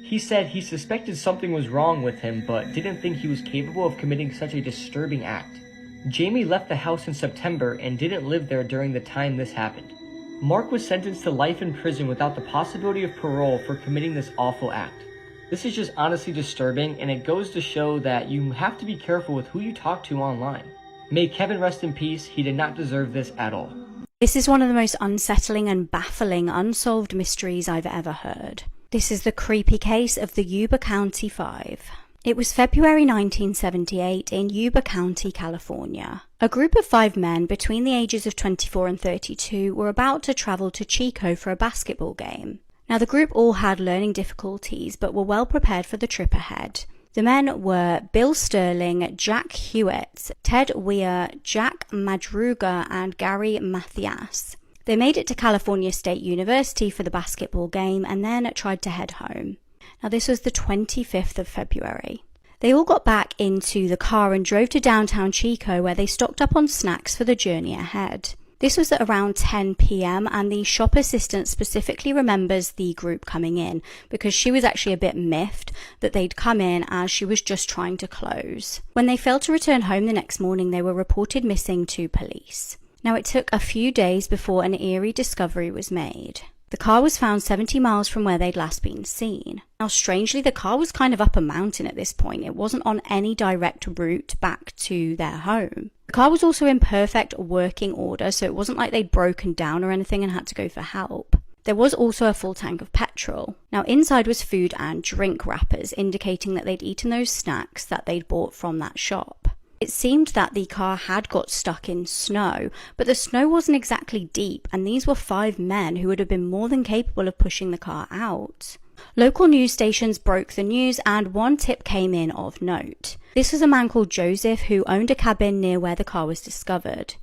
He said he suspected something was wrong with him, but didn't think he was capable of committing such a disturbing act. Jamie left the house in September and didn't live there during the time this happened. Mark was sentenced to life in prison without the possibility of parole for committing this awful act. This is just honestly disturbing, and it goes to show that you have to be careful with who you talk to online. May Kevin rest in peace. He did not deserve this at all. This is one of the most unsettling and baffling unsolved mysteries I've ever heard. This is the creepy case of the Yuba County 5. It was February 1978 in Yuba County, California. A group of 5 men between the ages of 24 and 32 were about to travel to Chico for a basketball game. Now, the group all had learning difficulties but were well prepared for the trip ahead. The men were Bill Sterling, Jack Hewitt, Ted Weir, Jack Madruga, and Gary Mathias. They made it to California State University for the basketball game and then tried to head home. Now, this was the 25th of February. They all got back into the car and drove to downtown Chico, where they stocked up on snacks for the journey ahead. This was at around 10 p.m. and the shop assistant specifically remembers the group coming in because she was actually a bit miffed that they'd come in as she was just trying to close. When they failed to return home the next morning, they were reported missing to police. Now, it took a few days before an eerie discovery was made. The car was found 70 miles from where they'd last been seen. Now, strangely, the car was kind of up a mountain at this point. It wasn't on any direct route back to their home. The car was also in perfect working order, so it wasn't like they'd broken down or anything and had to go for help. There was also a full tank of petrol. Now, inside was food and drink wrappers, indicating that they'd eaten those snacks that they'd bought from that shop. It seemed that the car had got stuck in snow, but the snow wasn't exactly deep, and these were 5 men who would have been more than capable of pushing the car out. Local news stations broke the news, and one tip came in of note. This was a man called Joseph who owned a cabin near where the car was discovered.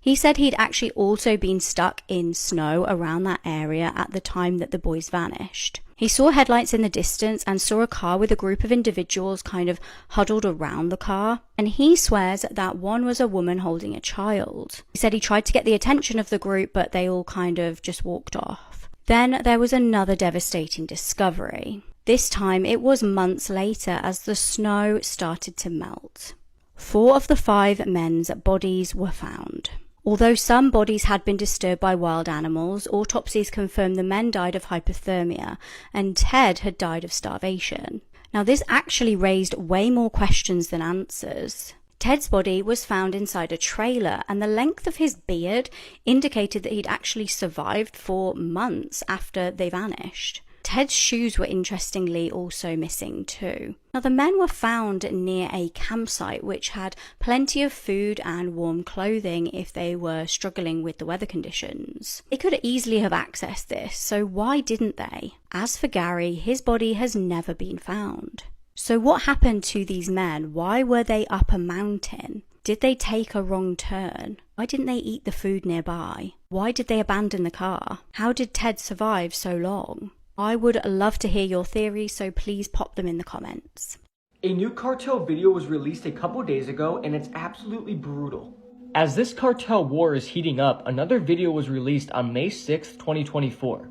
He said he'd actually also been stuck in snow around that area at the time that the boys vanished. He saw headlights in the distance and saw a car with a group of individuals kind of huddled around the car, and he swears that one was a woman holding a child. He said he tried to get the attention of the group, but they all kind of just walked off. Then there was another devastating discovery. This time it was months later as the snow started to melt. 4 of the 5 men's bodies were found. Although some bodies had been disturbed by wild animals, autopsies confirmed the men died of hypothermia and Ted had died of starvation. Now, this actually raised way more questions than answers. Ted's body was found inside a trailer, and the length of his beard indicated that he'd actually survived for months after they vanished. Ted's shoes were interestingly also missing too. Now, the men were found near a campsite which had plenty of food and warm clothing if they were struggling with the weather conditions. They could easily have accessed this, so why didn't they? As for Gary, his body has never been found. So what happened to these men? Why were they up a mountain? Did they take a wrong turn? Why didn't they eat the food nearby? Why did they abandon the car? How did Ted survive so long? I would love to hear your theories, so please pop them in the comments. A new cartel video was released a couple days ago, and it's absolutely brutal. As this cartel war is heating up, another video was released on May 6th, 2024.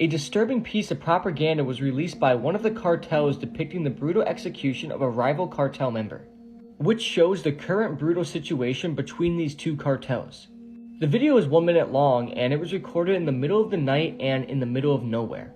A disturbing piece of propaganda was released by one of the cartels depicting the brutal execution of a rival cartel member, which shows the current brutal situation between these two cartels. The video is 1 minute long, and it was recorded in the middle of the night and in the middle of nowhere.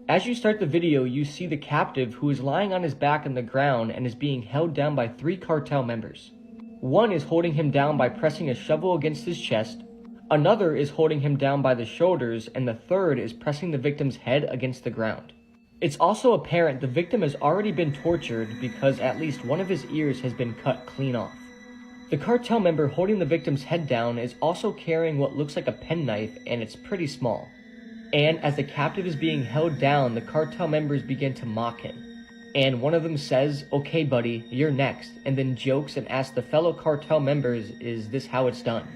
As you start the video, you see the captive who is lying on his back on the ground and is being held down by 3 cartel members. One is holding him down by pressing a shovel against his chest, another is holding him down by the shoulders, and the third is pressing the victim's head against the ground. It's also apparent the victim has already been tortured because at least one of his ears has been cut clean off. The cartel member holding the victim's head down is also carrying what looks like a penknife, and it's pretty small. And as the captive is being held down, the cartel members begin to mock him. And one of them says, "Okay buddy, you're next," and then jokes and asks the fellow cartel members, "Is this how it's done?"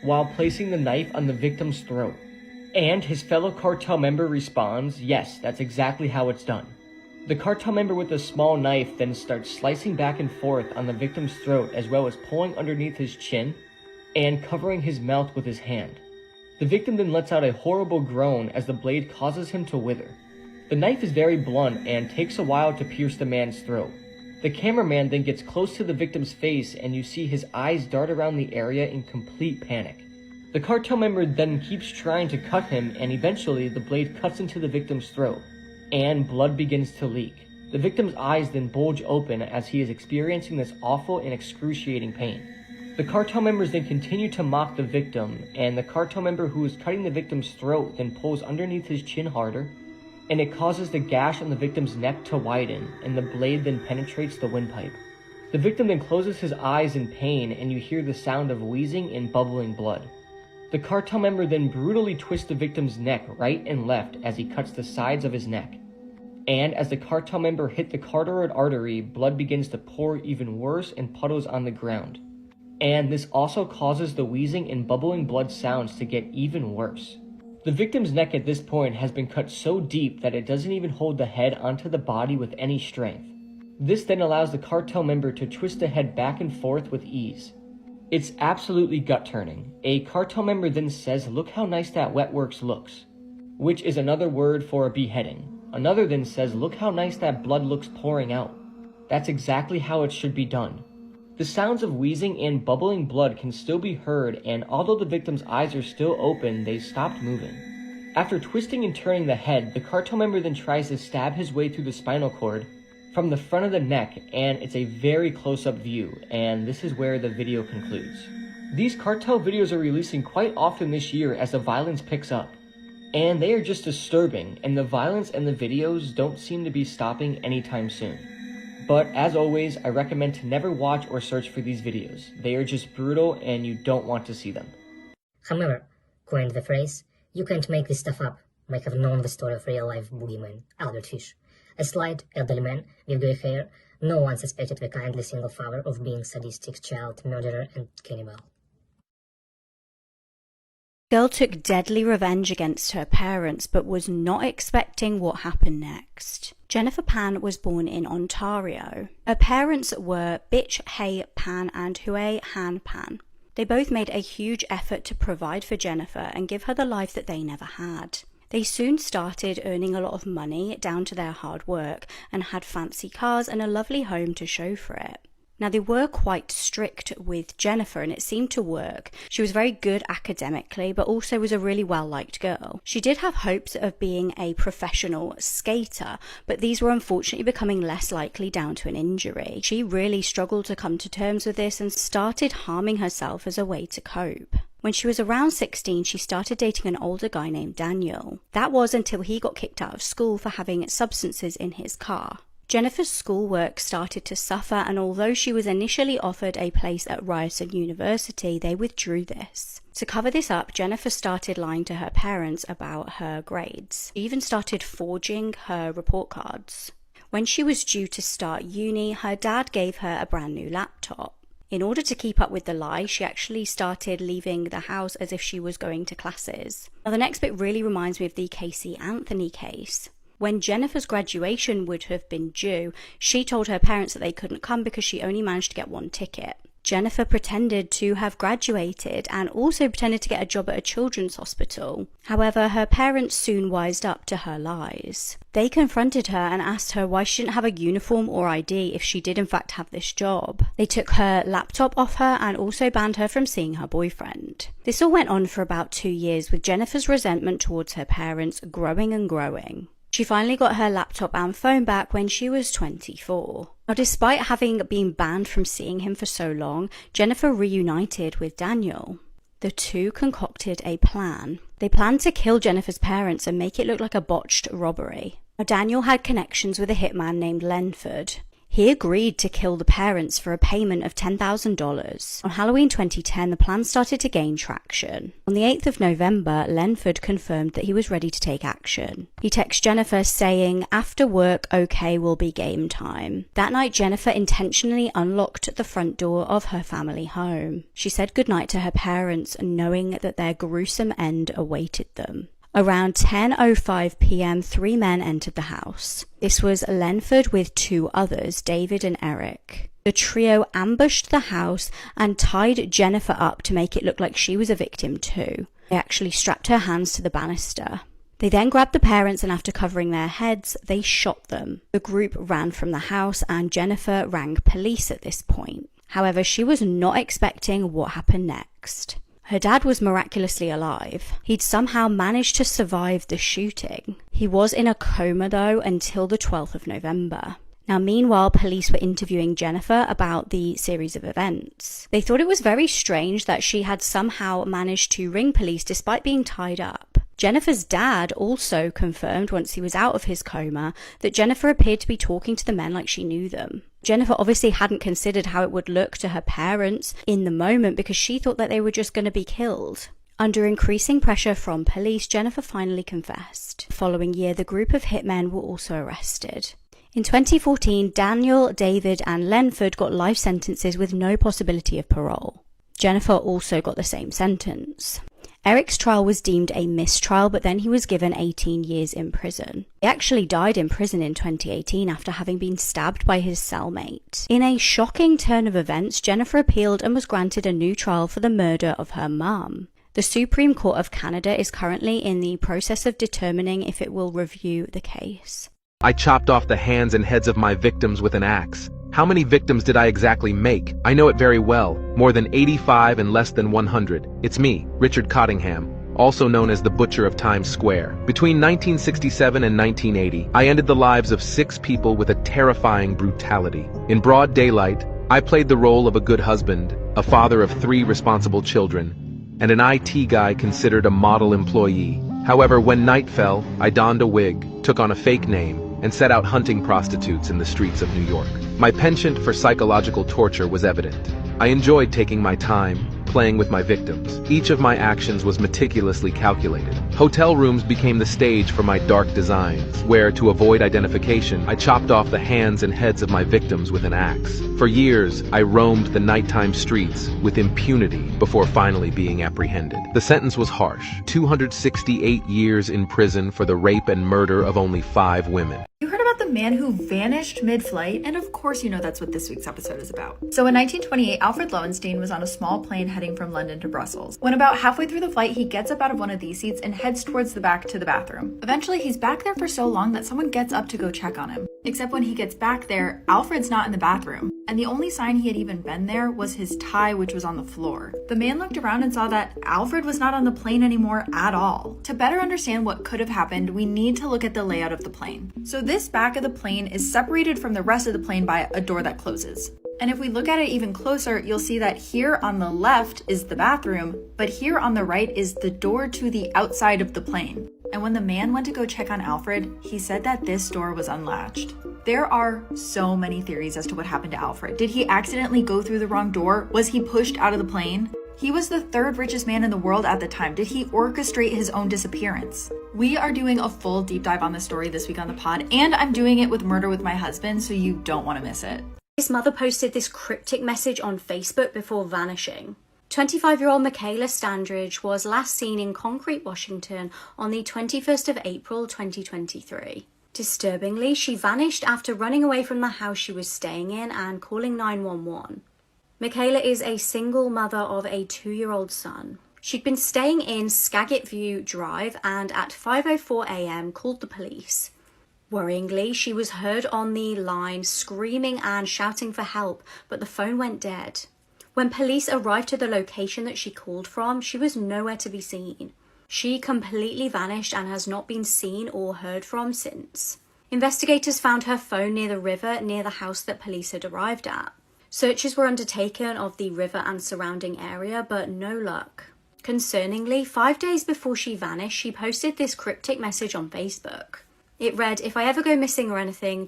while placing the knife on the victim's throat. And his fellow cartel member responds, "Yes, that's exactly how it's done." The cartel member with the small knife then starts slicing back and forth on the victim's throat, as well as pulling underneath his chin and covering his mouth with his hand. The victim then lets out a horrible groan as the blade causes him to wither. The knife is very blunt and takes a while to pierce the man's throat. The cameraman then gets close to the victim's face, and you see his eyes dart around the area in complete panic. The cartel member then keeps trying to cut him, and eventually the blade cuts into the victim's throat, and blood begins to leak. The victim's eyes then bulge open as he is experiencing this awful and excruciating pain. The cartel members then continue to mock the victim, and the cartel member who is cutting the victim's throat then pulls underneath his chin harder, and it causes the gash on the victim's neck to widen, and the blade then penetrates the windpipe. The victim then closes his eyes in pain, and you hear the sound of wheezing and bubbling blood. The cartel member then brutally twists the victim's neck right and left as he cuts the sides of his neck. And as the cartel member hit the carotid artery, blood begins to pour even worse and puddles on the ground. And this also causes the wheezing and bubbling blood sounds to get even worse. The victim's neck at this point has been cut so deep that it doesn't even hold the head onto the body with any strength. This then allows the cartel member to twist the head back and forth with ease. It's absolutely gut-turning. A cartel member then says, "Look how nice that wet works looks," which is another word for a beheading. Another then says, "Look how nice that blood looks pouring out." That's exactly how it should be done. The sounds of wheezing and bubbling blood can still be heard, and although the victim's eyes are still open, they stopped moving. After twisting and turning the head, the cartel member then tries to stab his way through the spinal cord from the front of the neck, and it's a very close-up view, and this is where the video concludes. These cartel videos are releasing quite often this year as the violence picks up, and they are just disturbing, and the violence and the videos don't seem to be stopping anytime soon. But as always, I recommend to never watch or search for these videos. They are just brutal and you don't want to see them. However, coined the phrase, "You can't make this stuff up," might have known the story of real-life boogeyman, Albert Fish. A slight, elderly man with grey hair, no one suspected the kindly single father of being sadistic child murderer and cannibal. Girl took deadly revenge against her parents but was not expecting what happened next. Jennifer Pan was born in Ontario. Her parents were Bitch Hay Pan and Hue Han Pan. They both made a huge effort to provide for Jennifer and give her the life that they never had. They soon started earning a lot of money down to their hard work and had fancy cars and a lovely home to show for it. Now, they were quite strict with Jennifer and it seemed to work. She was very good academically, but also was a really well-liked girl. She did have hopes of being a professional skater, but these were unfortunately becoming less likely down to an injury. She really struggled to come to terms with this and started harming herself as a way to cope. When she was around 16, she started dating an older guy named Daniel. That was until he got kicked out of school for having substances in his car. Jennifer's schoolwork started to suffer, and although she was initially offered a place at Ryerson University, they withdrew this. To cover this up, Jennifer started lying to her parents about her grades. She even started forging her report cards. When she was due to start uni, her dad gave her a brand new laptop. In order to keep up with the lie, she actually started leaving the house as if she was going to classes. Now, the next bit really reminds me of the Casey Anthony case. When Jennifer's graduation would have been due, she told her parents that they couldn't come because she only managed to get one ticket. Jennifer pretended to have graduated and also pretended to get a job at a children's hospital. However, her parents soon wised up to her lies. They confronted her and asked her why she didn't have a uniform or ID if she did in fact have this job. They took her laptop off her and also banned her from seeing her boyfriend. This all went on for about 2 years, with Jennifer's resentment towards her parents growing and growing. She finally got her laptop and phone back when she was 24. Now, despite having been banned from seeing him for so long, Jennifer reunited with Daniel. The two concocted a plan. They planned to kill Jennifer's parents and make it look like a botched robbery. Now, Daniel had connections with a hitman named Lenford. He agreed to kill the parents for a payment of $10,000. On Halloween 2010, the plan started to gain traction. On the 8th of November, Lenford confirmed that he was ready to take action. He texted Jennifer saying, "After work, okay, will be game time." That night, Jennifer intentionally unlocked the front door of her family home. She said goodnight to her parents, knowing that their gruesome end awaited them. Around 10:05 p.m., 3 men entered the house. This was Lenford with 2 others, David and Eric. The trio ambushed the house and tied Jennifer up to make it look like she was a victim too. They actually strapped her hands to the banister. They then grabbed the parents and after covering their heads, they shot them. The group ran from the house and Jennifer rang police at this point. However, she was not expecting what happened next. Her dad was miraculously alive. He'd somehow managed to survive the shooting. He was in a coma though until the 12th of November. Now, meanwhile, police were interviewing Jennifer about the series of events. They thought it was very strange that she had somehow managed to ring police despite being tied up. Jennifer's dad also confirmed once he was out of his coma that Jennifer appeared to be talking to the men like she knew them. Jennifer obviously hadn't considered how it would look to her parents in the moment because she thought that they were just going to be killed. Under increasing pressure from police, Jennifer finally confessed. The following year, the group of hitmen were also arrested. In 2014, Daniel, David, and Lenford got life sentences with no possibility of parole. Jennifer also got the same sentence. Eric's trial was deemed a mistrial, but then he was given 18 years in prison. He actually died in prison in 2018 after having been stabbed by his cellmate. In a shocking turn of events, Jennifer appealed and was granted a new trial for the murder of her mum. The Supreme Court of Canada is currently in the process of determining if it will review the case. I chopped off the hands and heads of my victims with an axe. How many victims did I exactly make? I know it very well. More than 85 and less than 100. It's me, Richard Cottingham, also known as the Butcher of Times Square. Between 1967 and 1980, I ended the lives of 6 people with a terrifying brutality. In broad daylight, I played the role of a good husband, a father of 3 responsible children, and an IT guy considered a model employee. However, when night fell, I donned a wig, took on a fake name, and set out hunting prostitutes in the streets of New York. My penchant for psychological torture was evident. I enjoyed taking my time, playing with my victims. Each of my actions was meticulously calculated. Hotel rooms became the stage for my dark designs, where, to avoid identification, I chopped off the hands and heads of my victims with an axe. For years, I roamed the nighttime streets with impunity before finally being apprehended. The sentence was harsh: 268 years in prison for the rape and murder of only 5 women. You heard about the man who vanished mid-flight? And of course you know that's what this week's episode is about. So in 1928, Alfred Lowenstein was on a small plane heading from London to Brussels. When about halfway through the flight, he gets up out of one of these seats and heads towards the back to the bathroom. Eventually, he's back there for so long that someone gets up to go check on him. Except when he gets back there, Alfred's not in the bathroom. And the only sign he had even been there was his tie, which was on the floor. The man looked around and saw that Alfred was not on the plane anymore at all. To better understand what could have happened, we need to look at the layout of the plane. So this back of the plane is separated from the rest of the plane by a door that closes. And if we look at it even closer, you'll see that here on the left is the bathroom, but here on the right is the door to the outside of the plane. And when the man went to go check on Alfred, he said that this door was unlatched. There are so many theories as to what happened to Alfred. Did he accidentally go through the wrong door? Was he pushed out of the plane? He was the third richest man in the world at the time. Did he orchestrate his own disappearance? We are doing a full deep dive on this story this week on the pod, and I'm doing it with Murder with My Husband, so you don't want to miss it. His mother posted this cryptic message on Facebook before vanishing. 25-year-old Michaela Standridge was last seen in Concrete, Washington on the 21st of April 2023. Disturbingly, she vanished after running away from the house she was staying in and calling 911. Michaela is a single mother of a 2-year-old son. She'd been staying in Skagit View Drive and at 5:04 a.m. called the police. Worryingly, she was heard on the line screaming and shouting for help, but the phone went dead. When police arrived to the location that she called from, she was nowhere to be seen. She completely vanished and has not been seen or heard from since. Investigators found her phone near the river near the house that police had arrived at. Searches were undertaken of the river and surrounding area, but no luck. Concerningly, 5 days before she vanished, she posted this cryptic message on Facebook. It read, "If I ever go missing or anything, just